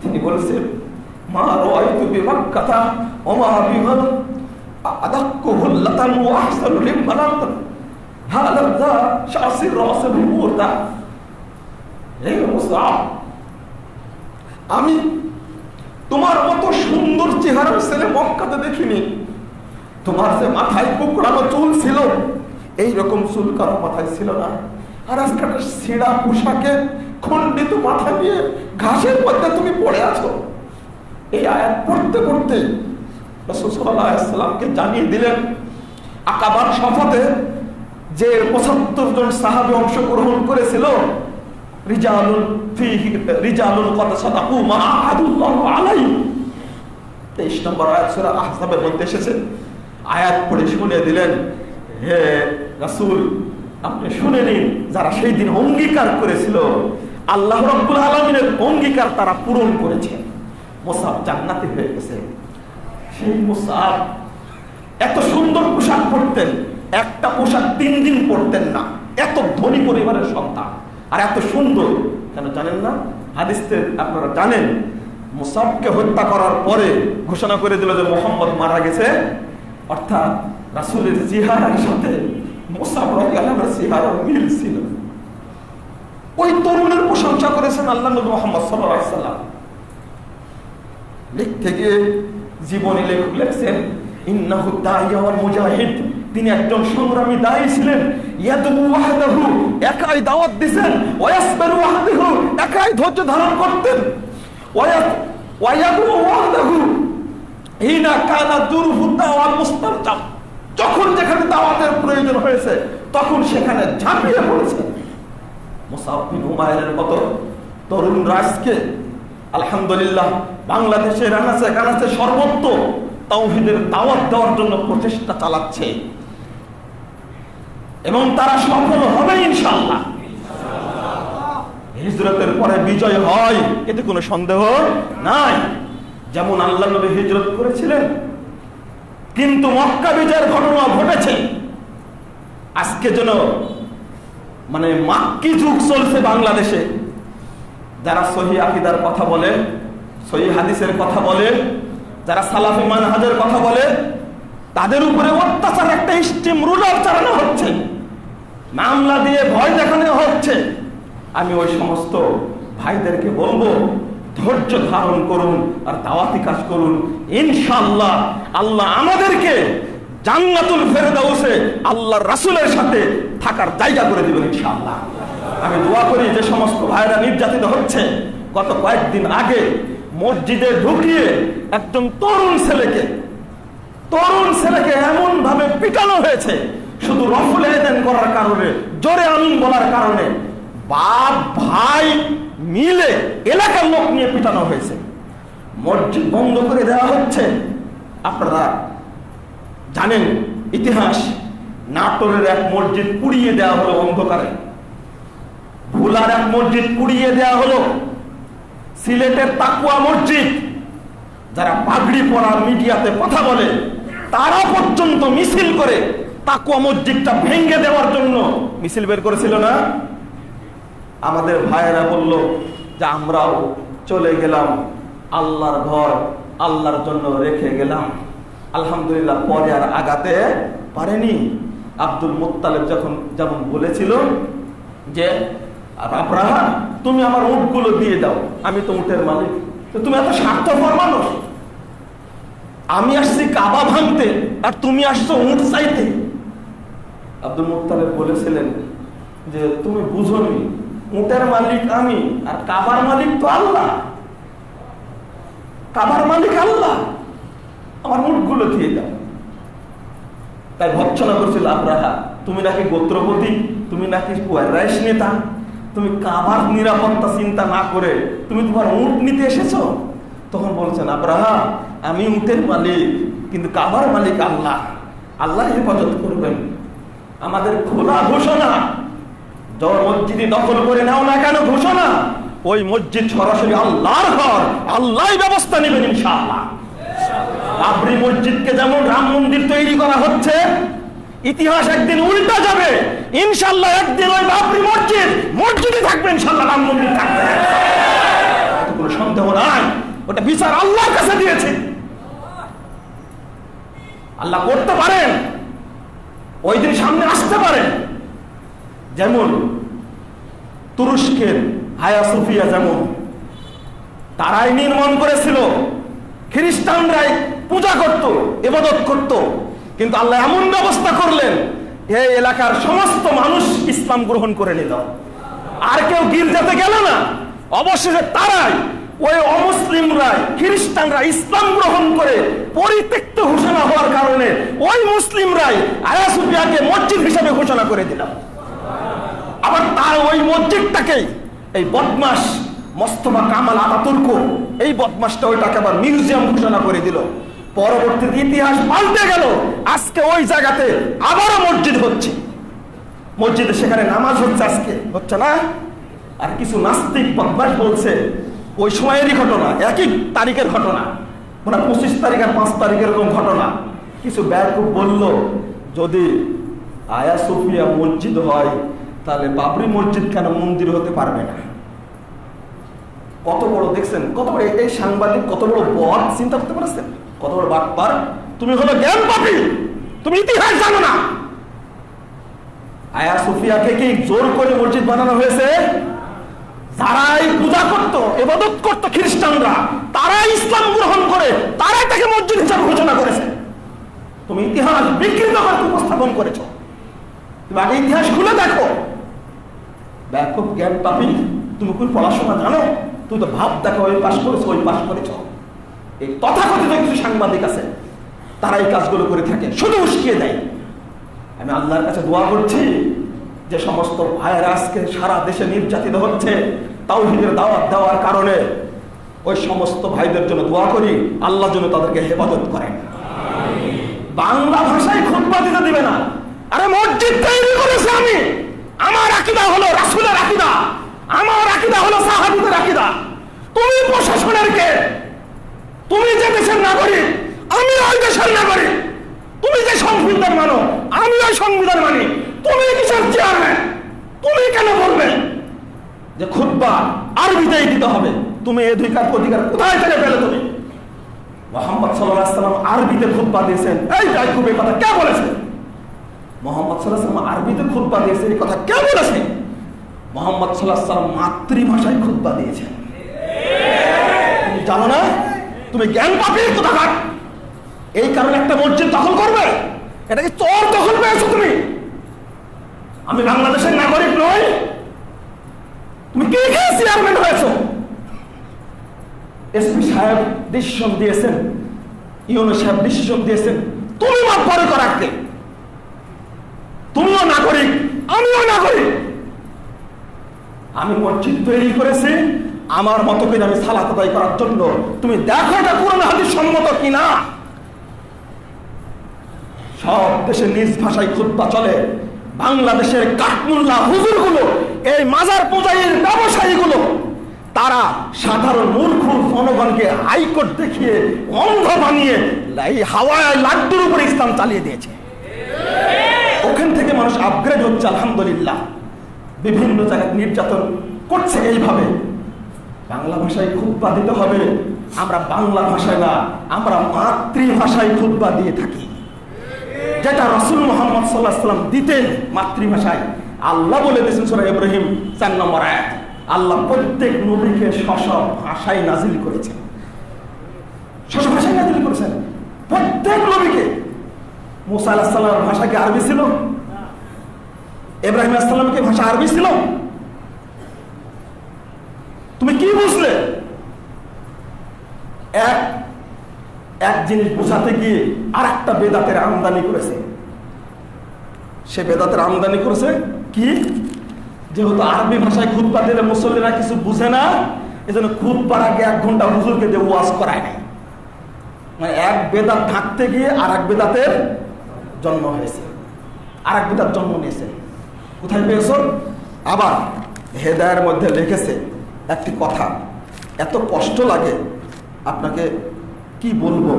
তিনি বলেছেন, মা রাআইতু বিমাক্কাতা ওয়া মা বিহা আদাক্কু হুল্লাতান ওয়া আহসানু লিমানাত হালাযা শাসির রাসুল মুরদা। হে মুসআব, আমি তোমার মতো সুন্দর চেহারার ছেলে মক্কাতে দেখিনি। তোমার যে মাথায় কুকড়ানো চুল ছিল, এইরকম চুল কারো মাথায় ছিল না। আর আজকে একটা ছেঁড়া পোশাকে খণ্ডিত মাথা নিয়ে ঘাসের মধ্যে তুমি পড়ে আছো। এই আয়াত পড়তে পড়তে রাসূল সাল্লাল্লাহু আলাইহি সাল্লামকে জানিয়ে দিলেন, আকাবার সফরে যে 75 জন সাহাবী অংশগ্রহণ করেছিল, রিজালুন কদ সাদাকু মা আহাদুল্লাহু আলাইহি, 23 নম্বর আয়াত সূরা আহজাবের মধ্যে এসেছে। আয়াত পড়ে শুনিয়ে দিলেন, হে রাসূল, আপনি শুনে নিন, যারা সেই দিন অঙ্গীকার করেছিল, আল্লাহ রাব্বুল আলামিনের অঙ্গীকার তারা পূরণ করেছে। মুসআব জান্নাতি হয়ে গেছে। সেই মুসআব এত সুন্দর পোশাক পরতেন, একটা পোশাক 3 দিন পরতেন না, এত ধনী পরিবারের সন্তান আর এত সুন্দর। কেন জানেন না? হাদিসে আপনারা জানেন, মুসআবকে হত্যা করার পরে ঘোষণা করে দিল যে মুহাম্মদ মারা গেছে, অর্থাৎ রাসূলের চেহারার সাথে মুসআব রাদিয়াল্লাহু আনহুর চেহারার মিল ছিল। ওই তরুণের প্রশংসা করেছেন আল্লাহ নবী মুহাম্মদ সাল্লাল্লাহু আলাইহি ওয়াসাল্লাম। লিখতে গিয়ে জীবনী লেখক লিখছেন, ইন্নাহু দাইয়া ওয়াল মুজাহিদ, তিনি একজন সংগ্রামী দায়ী ছিলেন। ইয়াদু ওয়াহদাহু, একাই দাওয়াত দিবেন। ওয়াসবিরু ওয়াহদাহু, একাই ধৈর্য ধারণ করতেন। ওয়ায়াদু ওয়াহদাহু হিনা কানা দুরুহুদ্দা ওয়াল মুস্তারজাম, যখন যেখানে দাওয়াতের প্রয়োজন হয়েছে তখন সেখানে ঝাঁপিয়ে পড়েছেন। মুসআব বিন উমাইরের মতো তরুণ রাজকে আলহামদুলিল্লাহ বাংলাদেশের আনাচে কানাচে সর্বত্র তাওহীদের দাওয়াত দেওয়ার জন্য প্রচেষ্টা চালাচ্ছে এবং তারা সফল হবে ইনশাআল্লাহ। হিজরতের পরে বিজয় হয়, এতে কোনো সন্দেহ নাই। যেমন আল্লাহ নবী হিজরত করেছিলেন, কিন্তু মক্কা বিজয়ের ঘটনা ঘটেছে। আজকে যেন মানে মাক্কি যুগ চলছে বাংলাদেশে। যারা সহি আকীদার কথা বলে, সহি হাদিসের কথা বলে, যারা সালাফি মানহাজের কথা বলে, তাদের উপরে অত্যাচার একটা স্টিম রুলার চালানো হচ্ছে, মামলা দিয়ে ভয় দেখানো হচ্ছে। আমি ওই সমস্ত ভাইদেরকে বলবো, ধৈর্য ধারণ করুন আর দাওয়াতি কাজ করুন। ইনশাআল্লাহ আল্লাহ আমাদেরকে জান্নাতুল ফেরদাউসে আল্লাহর রাসূলের সাথে থাকার জায়গা করে দিবেন ইনশাআল্লাহ। আমি দোয়া করি যে সমস্ত ভাইরা নির্যাতিত হচ্ছে, গত কয়েকদিন আগে মসজিদে ঢুকিয়ে একজন তরুণ ছেলেকে এমন ভাবে পিটানো হয়েছে, শুধু রফুল আযান করার কারণে, জোরে আমিন বলার কারণে বাপ ভাই মিলে এলাকার লোক নিয়ে পিটানো হয়েছে। মসজিদ বন্ধ করে দেওয়া হচ্ছে। আপনারা জানেন ইতিহাস, নাটোরের এক মসজিদ পুড়িয়ে দেওয়া হলো অন্ধকারে, ভোলার এক মসজিদ পুড়িয়ে দেওয়া হলো, সিলেটের তাকুয়া মসজিদ, যারা পাগড়ি পরা মিডিয়াতে কথা বলে তারা পর্যন্ত মিছিল করে তাকুয়া মসজিদটা ভেঙে দেওয়ার জন্য মিছিল বের করেছিল না? আমাদের ভাইয়েরা বলল যে আমরাও চলে গেলাম, আল্লাহর ঘর আল্লাহর জন্য রেখে গেলাম। আলহামদুলিল্লাহ পরে আর আগাতে পারেনি। আব্দুল মুত্তালিব যেমন বলেছিল যে আব্রাহা তুমি আমার উটগুলো দিয়ে দাও, আমি তো উটের মালিক। তুমি এত স্বার্থপর মানুষ, আমি আসছি কাবা ভাঙতে আর তুমি আসছো উট চাইতে। আব্দুল মুত্তালিব বলেছিলেন যে তুমি বুঝোনি, উটের মালিক আমি আর কাবার মালিক তো আল্লাহ, কাবার মালিক আল্লাহ, আমার উটগুলো দিয়ে দাও। তাই ভৎসনা করছিল আব্রাহা, তুমি নাকি গোত্রপতি, তুমি নাকি কুরাইশ নেতা, তুমি কাবার নিরাপত্তা চিন্তা না করে তুমি তোমার উট নিতে এসেছো। তখন বলছেন আব্রাহা আমি উটের মালিক, কিন্তু কাবার মালিক আল্লাহ, আল্লাহ হেফাজত করবেন। আমাদের খোলা ঘোষণা, মসজিদে দখল করে নাও না কেন ঘোষণা, ওই মসজিদ সরাসরি আল্লাহর ঘর, আল্লাহই ব্যবস্থা নেবেন ইনশাআল্লাহ। বাবরি মসজিদকে যেমন রাম মন্দির তৈরি করা হচ্ছে, ইতিহাস একদিন উল্টা যাবে ইনশাআল্লাহ। একদিন ওই বাবরি মসজিদে থাকবে ইনশাআল্লাহ, রাম মন্দির থাকবে, কোনো সন্দেহ নাই। ওটা বিচার আল্লাহর কাছে দিয়েছে, আল্লাহ করতে পারেন, ওই দিন সামনে আসতে পারেন। যেমন তুরস্কের হায়া সোফিয়া, যেমন তারাই নির্মাণ করেছিল, খ্রিস্টানরাই পূজা করত, ইবাদত করত, কিন্তু আল্লাহ এমন ব্যবস্থা করলেন এই এলাকার সমস্ত মানুষ ইসলাম গ্রহণ করে নিল, আর কেউ গির্জাতে গেল না। অবশেষে তারাই, ওই অমুসলিমরা, খ্রিস্টানরা ইসলাম গ্রহণ করে পরিত্যক্ত ঘোষণা হওয়ার কারণে ওই মুসলিমরাই হায়া সোফিয়াকে মসজিদ হিসেবে ঘোষণা করে দিল। আবার তার ওই মসজিদটাকে এই বদমাস মোস্তফা কামাল আতাতুর্ক, এই বদমাসটা ওইটাকে আবার মিউজিয়াম ঘোষণা করে দিল। পরবর্তীতে ইতিহাস পাল্টে গেল, আজকে ওই জায়গাতে আবারও মসজিদ হচ্ছে, মসজিদে সেখানে নামাজ হচ্ছে, আজকে হচ্ছে না। আর কিছু নাস্তিক বদমাস বলছে ওই সময়েরই ঘটনা, একই তারিখের ঘটনা, মানে 25 তারিখ আর 5 তারিখ এরকম ঘটনা। কিছু ব্যাকুব বলল, যদি আয়া সোফিয়া মসজিদ হয় তাহলে বাবরি মসজিদ কেন মন্দির হতে পারবে না? কত বড় দেখছেন, কত বড় এই সাংবাদিক, কত বড় বদ, চিন্তা করতে পারছেন? কত বড় বাটপার। তুমি হলো জ্ঞান পাপী, তুমি ইতিহাস জানো না। আয়া সোফিয়াকে কি জোর করে মসজিদ বানানো হয়েছে? যারাই পূজা করত, ইবাদত করত খ্রিস্টানরা, তারাই ইসলাম গ্রহণ করে তারাই তাকে মসজিদ হিসাবে ঘোষণা করেছে। তুমি ইতিহাস বিকৃত করে উপস্থাপন করেছ। তুমি আগে ইতিহাস খুলে দেখো। ব্যাপক জ্ঞান পাপী, তুমি কোন পড়াশোনা জানো? তুমি তো ভাব দেখো, ওই পাশ করেছো, ওই পাশ করেছ। এই তথাকথিত কিছু সাংবাদিক আছে, তারা এই কাজগুলো করে থাকে, শুধু উস্কিয়ে দেয়। আমি আল্লাহর কাছে দোয়া করছি, যে সমস্ত ভাইয়েরা আজকে সারা দেশে নির্যাতিত হচ্ছে তাওহীদের দাওয়াত দেওয়ার কারণে, ওই সমস্ত ভাইদের জন্য দোয়া করি, আল্লাহ যেন তাদেরকে হেফাজত করেন। বাংলা ভাষায় খুতবা দিতে দিবে না। আরে মসজিদ তৈরি করেছে আমি, আমার আকীদা হলো রাসূলের আকীদা, আমার আকীদা হলো সাহাবীদের আকীদা। তুমি প্রশাসনের কে? তুমি যে দেশের নাগরিক, আমি ওই দেশের নাগরিক। তুমি যে সংবিধান মানো, আমি ওই সংবিধান মানি। তুমি কিসের চেয়ারম্যান? তুমি কেন বলবে যে খুতবা আরবিতেই দিতে হবে? তুমি এই অধিকার কোথায় থেকে পেলে? তুমি মুহাম্মদ সাল্লাল্লাহু আলাইহি ওয়াসাল্লাম আরবিতে খুতবা দিয়েছেন, এই যাইকুব এই কথা কে বলেছে? মুহাম্মদ সাল্লাল্লাহু আলাইহি ওয়াসাল্লাম আরবিতে খুতবা দিয়েছেন, এই কথা কে বলেছে? মুহাম্মদ সাল্লাল্লাহু আলাইহি ওয়াসাল্লাম মাতৃভাষায় খুতবা দিয়েছেন। তুমি জানো না? তুমি জ্ঞান পাপী কোথাকার। এই কারণে একটা মসজিদ দখল করবে? এটা কি চোর দখল পেয়েছো তুমি? আমি বাংলাদেশের নাগরিক নই? তুমি কে কে চেয়ারম্যান হয়েছো? এসপি সাহেব ডিসিশন দিয়েছেন, ইউনো সাহেব ডিসিশন দিয়েছেন, তুমি মাতবারি করাকে। তুমিও নাগরিক, আমিও নাগরিক। আমি মসজিদ তৈরি করেছি আমার মতো করে, আমি সালাত আদায় করার জন্য। তুমি দেখো এটা কোরআন হাদিস সম্মত কিনা। সব দেশে নিজ ভাষায় খুতবা চলে। বাংলাদেশের কাঠমুল্লা হুজুরগুলো, এই মাজার পূজারীর ব্যবসায়ীগুলো, তারা সাধারণ মূর্খ জনগণকে হাইকোর্ট দেখিয়ে অন্ধ বানিয়ে এই হাওয়ায় লাড্ডুর উপরে ইসলাম চালিয়ে দিয়েছে। ওখান থেকে মানুষ আপগ্রেড হচ্ছে, আলহামদুলিল্লাহ। বিভিন্ন জায়গায় নির্যাতন করছে এইভাবে। বাংলা ভাষায় খুতবা দিতে হবে। আমরা বাংলা ভাষায় না, আমরা মাতৃভাষায় খুতবা দিয়ে থাকি, যেটা রাসূল মুহাম্মদ সাল্লাল্লাহু আলাইহি ওয়াসাল্লাম দিতেন মাতৃভাষায়। আল্লাহ বলে দিয়েছেন সূরা ইব্রাহিম 4 নম্বর আয়াত, আল্লাহ প্রত্যেক নবীকে স্ব ভাষায় নাজিল করেছেন। স্ব ভাষায় নাজিল করেছেন প্রত্যেক নবীকে। মুসা আলাইহিস সালামের ভাষা কি আরবি ছিল? ইব্রাহিম আলাইহিস সালামের ভাষা আরবি ছিল? তুমি কি বুঝলে? এক জিনিস বোঝাতে গিয়ে আর একটা বেদাতের আমদানি করেছে। সে বেদাতের আমদানি করেছে কি? যেহেতু আরবি ভাষায় খুতবা দিলে মুসল্লিরা কিছু বুঝে না, এজন্য খুতবার আগে 1 ঘন্টা হুজুরকে দিয়ে ওয়াজ করায় নাই। মানে এক বেদাত থাকতে গিয়ে আর এক বেদাতের জন্ম হয়েছে, আর এক বেদাত জন্ম নিয়েছে। কোথায় পেয়েছ? আবার হেদায়ের মধ্যে লিখেছে একটি কথা, এত কষ্ট লাগে আপনাকে কি বলবো।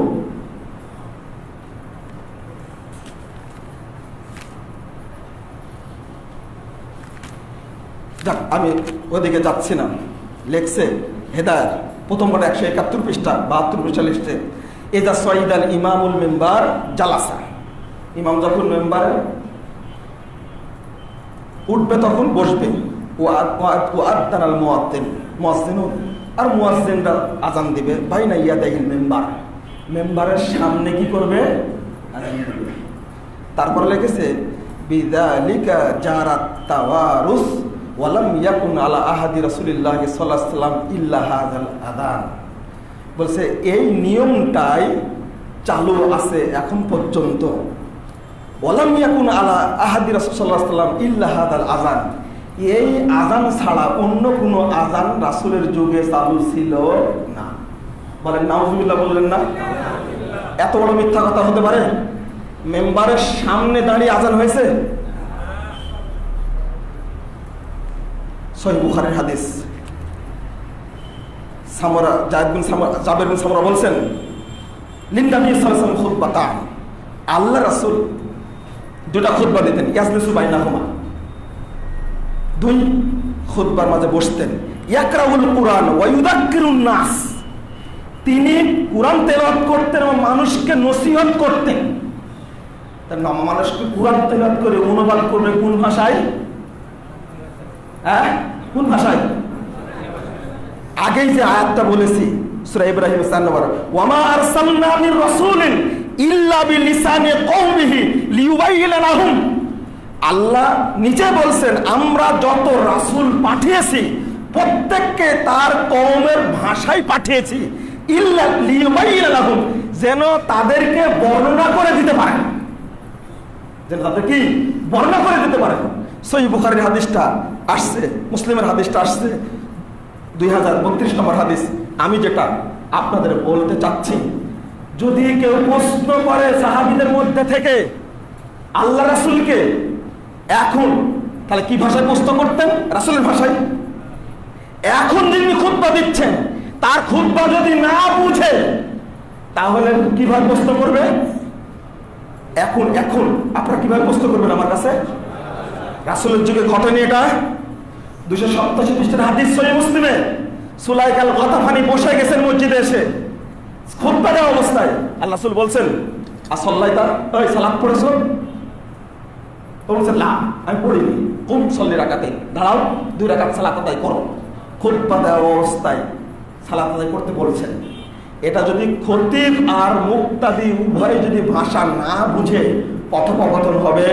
যাক, আমি ওদিকে যাচ্ছি না। লেখছে হেদায়েত প্রথম পাতা 171 পৃষ্ঠা 72 পৃষ্ঠা লিখছে, এজা সাইদাল ইমামুল মেম্বার জালাসা, ইমাম যখন মেম্বারে উঠবে তখন বসবে। ওয়াদানাল মুয়াজ্জিন, মুয়াজ্জিনু আর মুয়াজ্জিনরা আজান দিবে। বাইনা ইয়াদাইল মেম্বার, মেম্বারের সামনে কি করবে? আজান দিবে। তারপর লিখেছে বিযালিকা জারাত তাওয়ারুস ওয়ালাম ইয়াকুন আলা আহাদি রাসূলিল্লাহ সাল্লাল্লাহু আলাইহি ওয়াসাল্লাম ইল্লা হাযাল আযান। বলছে এই নিয়মটাই চালু আছে এখন পর্যন্ত। ওয়ালাম ইয়াকুন আলা আহাদি রাসূল সাল্লাল্লাহু আলাইহি ওয়াসাল্লাম ইল্লা হাযাল আযান, এই আযান ছাড়া অন্য কোনো আযান রাসূলের যুগে চালু ছিল না। বলেন নাউজুবিল্লাহ, বললেন না? এত বড় মিথ্যা কথা হতে পারে? মেম্বারের সামনে দাঁড়িয়ে আযান হয়েছে? সহিহ বুখারীর হাদিস। জাবের বিন সামরা বলছেন লিন্নাবী সাল্লাল্লাহু আলাইহি ওয়াসাল্লাম খুতবাতান, আল্লাহ রাসূল দুটা খুতবা দিতেন, ইয়াজলিসু বাইনাহুমা, দুই খুতবার মাঝে বসতেন। ইয়াকরাউল কুরআন ওয়া ইউযাক্কিরুন নাস, তিনি কুরআন তেলাওয়াত করতেন এবং মানুষকে নসিহত করতেন। তার মানুষকে কুরআন তেলাওয়াত করে অনুবাদ করবে কোন ভাষায়? কোন ভাষায়? আগেই যে আয়াতটা বলেছি সূরা ইব্রাহিম 4 নম্বর, ওয়া মা আরসালনা মির রাসূলিন ইল্লা বিলিসানি কওমিহি লিয়ুবাইয়িনা লাহুম। আল্লাহ নিজে বলছেন আমরা যত রাসূল পাঠিয়েছি প্রত্যেককে তার কওমের ভাষায় পাঠিয়েছি, ইল্লা লিয়ুবাইয়িনা লাহুম, যেন তাদেরকে বর্ণনা করে দিতে পারে, যেন তাদের কি বর্ণনা করে দিতে পারে। সহিহ বুখারীর হাদিসটা আসছে, মুসলিমের হাদিসটা আসছে 2032 নম্বর হাদিস। আমি যেটা আপনাদের বলতে চাচ্ছি, যদি কেউ প্রশ্ন করে সাহাবীদের মধ্যে থেকে আল্লাহ রাসূলকে এখন, তাহলে কি ভাষায় প্রশ্ন করতেন? রাসূলের ভাষায়। এখন যিনি খুতবা দিচ্ছেন তার খুতবা যদি না বুঝে তাহলে কিভাবে প্রশ্ন করবে? এখন আপনারা কিভাবে প্রশ্ন করবেন আমার কাছে? রাসূলের যুগে ঘটেনি এটা? 287 পৃষ্ঠার হাদিস সহিহ মুসলিমে, সুলাইকাল গাতাফানি বসে গেছেন মসজিদে এসে খুতবা দেওয়া অবস্থায়, আল্লাহ রাসূল বলছেন আসল্লাইতা, ওই সালাত পড়েছো? বলছেন না আমি পড়িনি। কুম সল্লি রাকাতাইন, দাঁড়াও 2 রাকাত সালাত আদায় করো। খুতবা দেওয়া অবস্থায় সালাত আদায় করতে বলছেন। এটা যদি খতিব আর মুক্তাদি উভয় যদি ভাষা না বুঝে কথোপকথন হবে।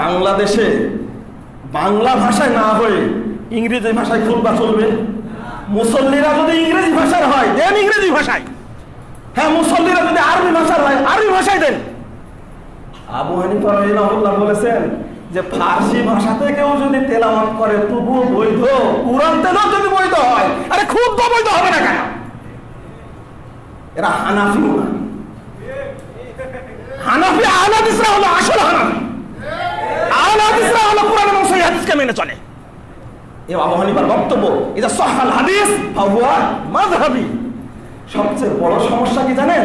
বাংলাদেশে বাংলা ভাষায় না হয়ে ইংরেজি ভাষায় খুতবা চলবে। মুসল্লিরা যদি ইংরেজি ভাষার হয় দেন ইংরেজি ভাষায়, হ্যাঁ মুসল্লিরা যদি আরবি ভাষার হয় আরবি ভাষায় দেন। আবু হানিফা রাহিমাহুল্লাহ বলেছেন যে ফার্সি ভাষাতে কেউ যদি তেলাওয়াত করে তবুও বৈধ, কুরআন তেলাওয়াত যদি বৈধ হয়, আরে খুতবা বৈধ হবে না কেন? এরা হানাফি না, হানাফি আহলে হাদিসরা হলো আসল হানাফি, আহলে হাদিসরা হলো কুরআন এবং সহিহ হাদিসকে মেনে চলে। এই আবু হানিফার বক্তব্য, এটা সহিহ হাদিস ফাহুয়া মাযহাবি। সবচেয়ে বড় সমস্যা কি জানেন?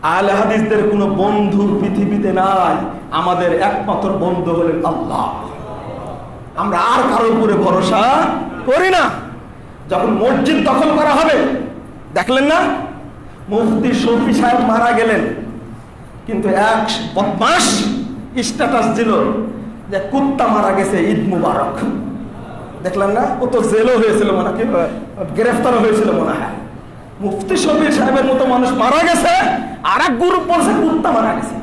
আহলে হাদিসদের কোনো বন্ধু পৃথিবীতে নাই, আমাদের একমাত্র বন্ধু হলেন আল্লাহ। আমরা আর কারোর উপরে ভরসা করি না। যখন মসজিদ দখল করা হবে, দেখলেন না মুফতি শফি সাহেব মারা গেলেন, কিন্তু এক বদমাশ স্ট্যাটাস দিল যে কুত্তা মারা গেছে, ঈদ মুবারক। দেখলেন না? ও তো জেলও হয়েছিল, মনে হয় গ্রেফতারও হয়েছিল মনে হয়। মুফতি শফি সাহেবের মতো মানুষ মারা গেছে, আর এক গ্রুপ বলছে কুত্তা মারা গেছে।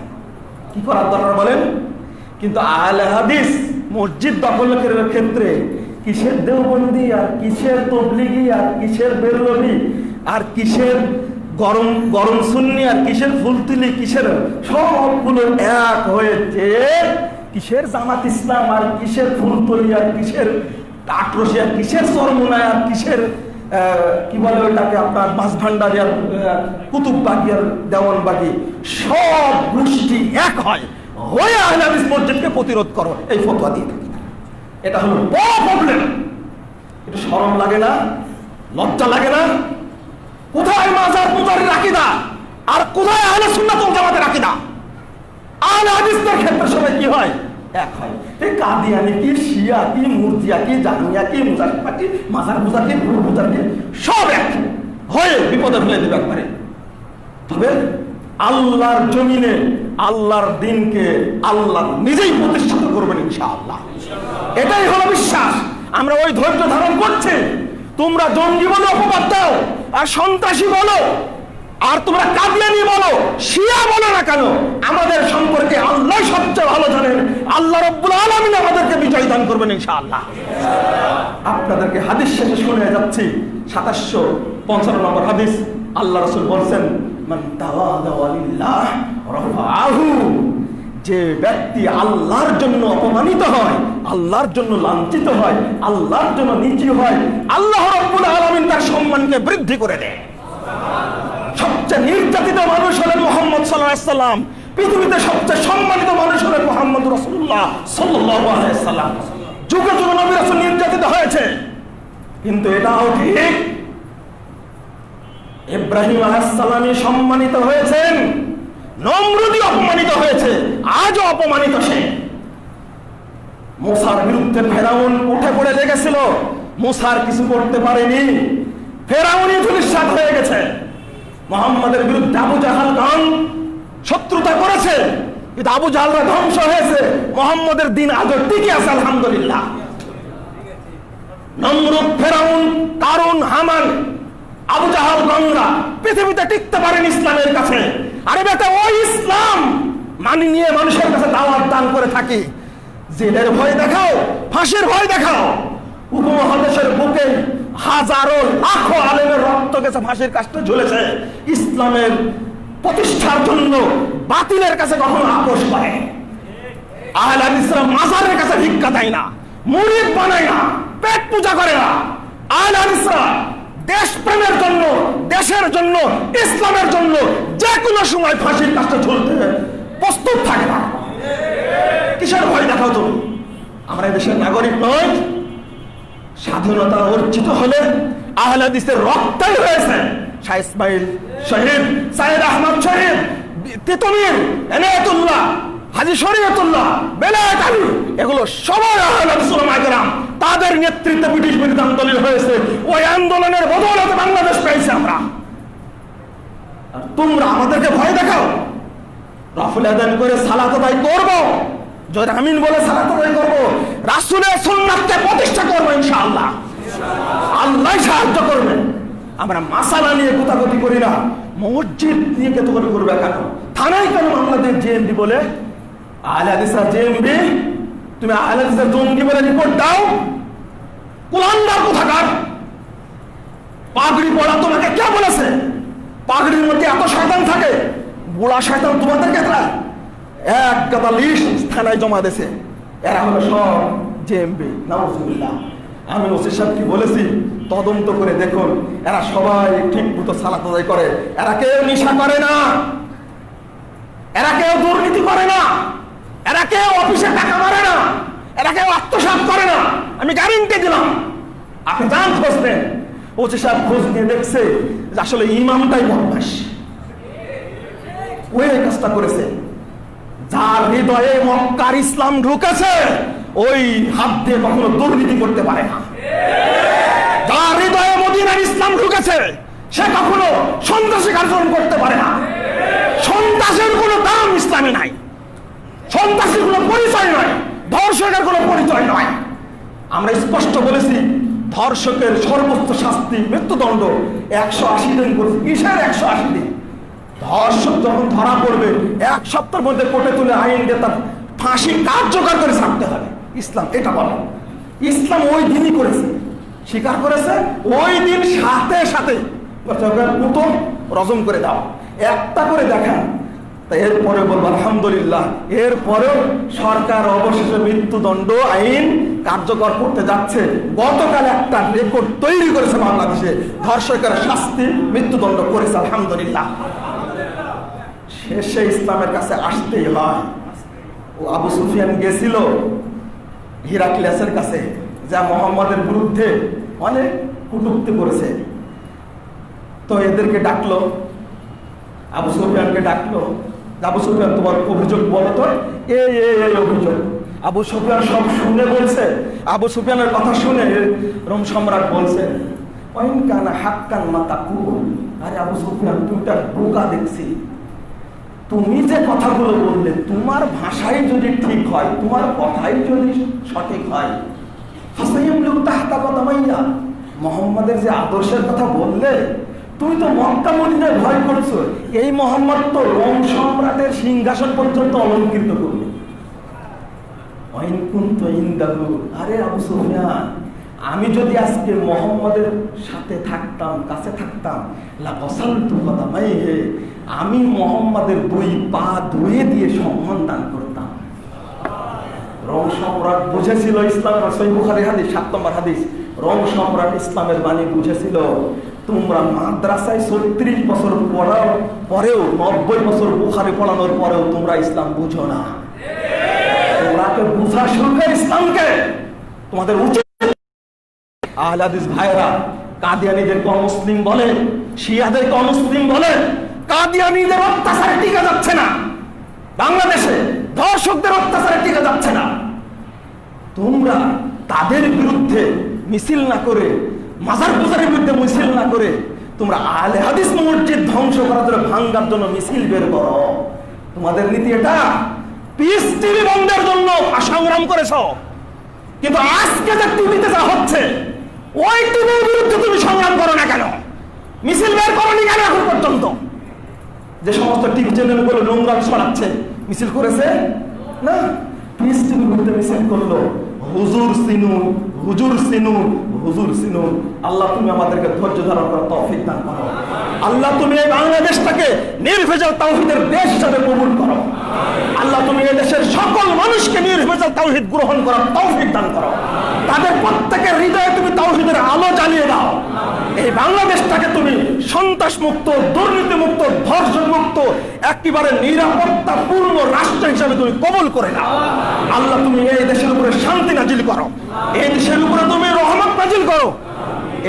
কি করার দরকার বলেন? কিন্তু আহলে হাদিস মসজিদ দখলের ক্ষেত্রে কিসের দেওবন্দি আর কিসের তবলিগি আর কিসের বেরলভি আর কিসের গরম গরম সুন্নি আর কিসের ফুলতুলি, কিসের সবগুলো এক হয়েছে, কিসের জামাত ইসলাম আর কিসের ফুলতুলি আর কিসের আটরশি আর কিসের চরমোনায় আর কিসের কি বলে ওইটাকে আপনার মাছ ভান্ডারি আর কুতুববাগি আর দেওয়ানবাগি, সব গোষ্ঠী এক হয় হয়ে আহলে হাদিস মসজিদকে প্রতিরোধ করো, এই ফতোয়া দিয়ে থাকি। এটা হলো বড় প্রবলেম। এটা শরম লাগে না? লজ্জা লাগে না? কোথায় মাজার পূজারীর আকীদা আর কোথায় আহলে সুন্নাত ওয়াল জামাতের আকীদা? আহলে হাদিসদের ক্ষেত্রে সবাই কি হয়? এক হয়। এই কাদিয়ানি কি, শিয়া কি, মুরজিয়া কি, জামিয়া কি, মুজাহিদা কি, মাজার পূজা কি, ভুল পূজা কি, সব এক হয়ে বিপদে ফেলে দেবে একবারে। তবে আল্লাহর জমিনে আল্লাহর দ্বীনকে আল্লাহ নিজেই প্রতিষ্ঠিত করবেন ইনশাআল্লাহ। এটাই হলো বিশ্বাস। আমরা ওই ধৈর্য ধারণ করছি। তোমরা জঙ্গি বলো, অপবাদ দাও, আর সন্ত্রাসী বলো, আর তোমরা কাদিয়ানি বলো, শিয়া বলো না কেন, আমাদের সম্পর্কে আল্লাহ সবচেয়ে ভালো জানেন। আল্লাহ রাব্বুল আলামিন আমাদেরকে বিজয় দান করবেন ইনশাআল্লাহ। আপনাদেরকে হাদিস শেষে শুনে যাচ্ছি 2755 নম্বর হাদিস। আল্লাহ রাসূল বলেন, মান তাওয়াদা লিল্লাহ রাফাহু, যে ব্যক্তি আল্লাহর জন্য অপমানিত হয়, আল্লাহর জন্য লাঞ্ছিত হয়, আল্লাহর জন্য নিচু হয়, আল্লাহ রাব্বুল আলামিন তার সম্মানকে বৃদ্ধি করে দেয়। সবচেয়ে নির্যাতিত মানুষ হলেন মুহাম্মদ সাল্লাল্লাহু আলাইহি সাল্লাম। পৃথিবীতে সবচেয়ে সম্মানিত মানুষ হলেন মুহাম্মদ রাসূলুল্লাহ সাল্লাল্লাহু আলাইহি সাল্লাম। যুগে যুগে নবী রাসূল নির্যাতিত হয়েছে, কিন্তু এটাও ঠিক ইব্রাহিম আলাইহিস সালাম সম্মানিত হয়েছেন, নমরুদ অপমানিত হয়েছে, আজও অপমানিত সে। মুসার বিরুদ্ধে ফেরাউন উঠে পড়ে লেগেছিল, মুসার কিছু করতে পারেনি, ফেরাউনই ধূলিসাৎ হয়ে গেছে। মুহাম্মাদের বিরুদ্ধে আবু জাহালগণ শত্রুতা করেছে, কিন্তু আবু জাহালরা ধ্বংস হয়েছে, মুহাম্মাদের দিন আজও টিকে আছে আলহামদুলিল্লাহ। নমরুদ, ফেরাউন, কারুন, হামান, আবু জাহাল গণরা পৃথিবীতে টিকতে পারেন ইসলামের কাছে। আরে বেটা, ওই ইসলাম মানি নিয়ে মানুষের কাছে দাওয়াত দান করে থাকি। জেলের ভয় দেখাও, ফাঁসির ভয় দেখাও। উপমহাদেশের বুকে হাজারো লাখো আলেমের রক্ত গেছে, ফাঁসির কাছে ঝুলেছে। ইসলামের প্রতিষ্ঠার জন্য বাতিলের কাছে কখনো আপোষ করে। আহলে হাদিসরা মাজারের কাছে ভিক্ষা দেয় না, মুরিদ বানায় না, পেট পূজা করে না। আহলে হাদিসরা দেশপ্রেমের জন্য, দেশের জন্য, ইসলামের জন্য যে কোনো সময় ফাঁসির কাছে ঝুলতে প্রস্তুত থাকে না। কিসের ভয় দেখাও তুমি? আমরা এই দেশের নাগরিক নই। স্বাধীনতা অর্জিত হলে আহলে হাদিসের রক্তই হয়েছে। শাহ ইসমাইল শহীদ, সাইয়েদ আহমদ শহীদ, তিতুমির, এনায়েতুল্লাহ, হাজী শরীয়তুল্লাহ, বেলায়েত আলী, এগুলো সবাই আহলে হাদিস উলামায়ে কেরাম, তাদের নেতৃত্বে ব্রিটিশ বিরোধী আন্দোলন হয়েছে। ওই আন্দোলনের বদৌলতে বাংলাদেশ পেয়েছি আমরা। আর তোমরা আমাদেরকে ভয় দেখাও। রাফুল আদান করে সালাত আদায় করবো, যদি আমিন বলে সালাত আদায় করবো, রাসূলের সুন্নাতকে প্রতিষ্ঠা করবো ইনশাআল্লাহ। আল্লাহ সাহায্য করবেন। আমরা মাসালা নিয়ে গোতাগতি করি না, মসজিদ নিয়ে কেতগতি করবে কেন? থানায় কেন মামলা দিয়ে জেএমবি বলে? আহলে হাদিসরা জেএমবি, তুমি আহলে হাদিসের জঙ্গি বলে রিপোর্ট দাও। কুলাঙ্গার কোথাকার! পাগড়ি পড়া তোমাকে কে বলেছে? পাগড়ির মধ্যে এত শয়তান থাকে, বুড়া শয়তান তোমাদের কেতরা এক গাদা লিস্ট থানায় জমা দিয়েছে। এরা হলো সব জেএমবি। নাউজুবিল্লাহ। আমি ওসি সাহেব কি বলেছি, তদন্ত করে দেখুন, এরা সবাই ঠিক মতো সালাত আদায় করে। এরা কেউ নেশা করে না, এরা কেউ দুর্নীতি করে না, এরা কেউ অফিসে টাকা মারে না, এরা কেউ আত্মসাৎ করে না। আমি গ্যারান্টি দিলাম। আপনি যান খোঁজ নেন। ওসি সাহেব খোঁজ নিয়ে দেখছে যে আসলে ইমামটাই বদমাশ, ওই কাজটা করেছে। যার হৃদয়ে মক্কার ইসলাম ঢুকেছে, ওই হাত দিয়ে কখনো দুর্নীতি করতে পারে না। যার হৃদয়ে মদিনার ইসলাম ঢুকেছে, সে কখনো সন্ত্রাসী কার্যক্রম করতে পারে না। সন্ত্রাসের কোনো দাম ইসলামে নাই, সন্ত্রাসীর কোনো পরিচয় নয়, ধর্ষকের কোনো পরিচয় নয়। আমরা স্পষ্ট বলেছি, ধর্ষকের সর্বোচ্চ শাস্তি মৃত্যুদণ্ড। 180 দিন করেছে। কিসের 180 দিন? ধর্ষক যখন ধরা পড়বে 1 সপ্তাহের মধ্যে কোর্টে তুলে আইন দিয়ে তার ফাঁসি কার্যকর করে ছাড়তে হবে। ইসলাম এটা বলে। ইসলাম ওই দিনই করেছে, স্বীকার করেছে, ওই দিন সাথে সাথে পুতো রজম করে দাও, একটা করে দেখান। তা এরপরে বলবো আলহামদুলিল্লাহ। এরপরেও সরকার অবশেষে মৃত্যুদণ্ড আইন কার্যকর করতে যাচ্ছে। গতকাল একটা রেকর্ড তৈরি করেছে বাংলাদেশে, ধর্ষকের শাস্তি মৃত্যুদণ্ড করেছে আলহামদুলিল্লাহ। শেষে ইসলামের কাছে আসতেই হয়। ও আবু সুফিয়ান গেছিল হিরাক্লিয়াসের কাছে, যা মুহাম্মাদের বিরুদ্ধে অনেক কটূক্তি করেছে। তো এদেরকে ডাকলো, আবু সুফিয়ানকে ডাকলো। আবু সুফিয়ান, তোমার অভিযোগ বলো তো। এই অভিযোগ। আবু সুফিয়ান সব শুনে বলছে। আবু সুফিয়ানের কথা শুনে রোম সম্রাট বলছে, ওয়াইন কানা হাক্কান মা তাকুল। আরে আবু সুফিয়ান, তুমি তার বোকা দেখছি। তুমি যে কথাগুলো বললে, তোমার ভাষাই যদি ঠিক হয়, তোমার কথাই যদি সঠিক হয়, মুহাম্মাদের যে আদর্শের কথা বললে, তুমি তো মক্কা মদিনায় ভয় করছো। এই মুহাম্মদ তো রোম সম্রাটের সিংহাসন পর্যন্ত অলঙ্কৃত করবে। আরে আবু সুফিয়ান, আমি যদি আজকে মুহাম্মাদের সাথে থাকতাম, কাছে থাকতাম, আমি মুহাম্মাদের 2 পা ধুয়ে দিয়ে সম্মান দান করতাম। রোম সম্রাট বুঝেছিল ইসলাম। সহিহ বুখারী হাদিস 7 নম্বর হাদিস। রোম সম্রাট ইসলামের বাণী বুঝেছিল। তোমরা মাদ্রাসায় 36 বছর পড়ার পরেও, 90 বছর বুখারী পড়ানোর পরেও তোমরা ইসলাম বুঝো না। তোমরা বুঝা শুরু করো ইসলামকে। তোমাদের উচিত আহলে হাদিস ভাইরা কাদিয়ানীদেরকে অমুসলিম বলে, শিয়াদেরকে অমুসলিম বলে। কাদিয়ানীদের অত্যাচারে টিকে যাচ্ছে না বাংলাদেশে, ধর্ষকদের অত্যাচারে টিকে যাচ্ছে না। তোমরা তাদের বিরুদ্ধে মিছিল না করে, মাজার পূজারের বিরুদ্ধে মিছিল না করে, তোমরা আহলে হাদিস মসজিদ ধ্বংস করার জন্য, ভাঙ্গার জন্য মিছিল বের করো। তোমাদের নীতি এটা। পিস টিভি বন্ধের জন্য সংগ্রাম করেছ, কিন্তু আজকে যে টিভিতে যা হচ্ছে ওই টিভির বিরুদ্ধে তুমি সংগ্রাম করো না কেন? মিছিল বের করোনি কেন এখন পর্যন্ত? যে সমস্ত টিভি চ্যানেলগুলো নোংরা ছড়াচ্ছে, মিছিল করেছে না? পিস টিভির বিরুদ্ধে মিছিল করলো। হুজুর সিনুন, হুজুর সিনুন, হুজুর সিনুন। আল্লাহ তুমি আমাদেরকে ধৈর্য ধারণ করার তৌফিক দান করো। আল্লাহ তুমি এই বাংলাদেশটাকে নির্ভেজাল তাওহীদের দেশ হিসেবে কবুল করো। আল্লাহ তুমি এই দেশের সকল মানুষকে নির্ভেজাল তাওহীদ গ্রহণ করার তৌফিক দান করো। তাদের প্রত্যেকের হৃদয়ে তুমি তাওহীদের আলো জ্বালিয়ে দাও। এই বাংলাদেশটাকে তুমি সন্ত্রাস মুক্ত, দুর্নীতি মুক্ত, ধর্ষণ মুক্ত, একেবারে নিরাপত্তাপূর্ণ রাষ্ট্র হিসাবে তুমি কবুল করে নাও। আল্লাহ তুমি এই দেশের উপরে শান্তি নাজিল করো, এই দেশের উপরে তুমি রহমত নাজিল করো,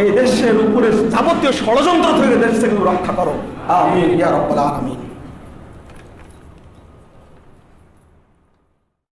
এই দেশের উপরে যাবতীয় ষড়যন্ত্র থেকে দেশকে রক্ষা করো। আমিন ইয়া রাব্বাল আলামিন।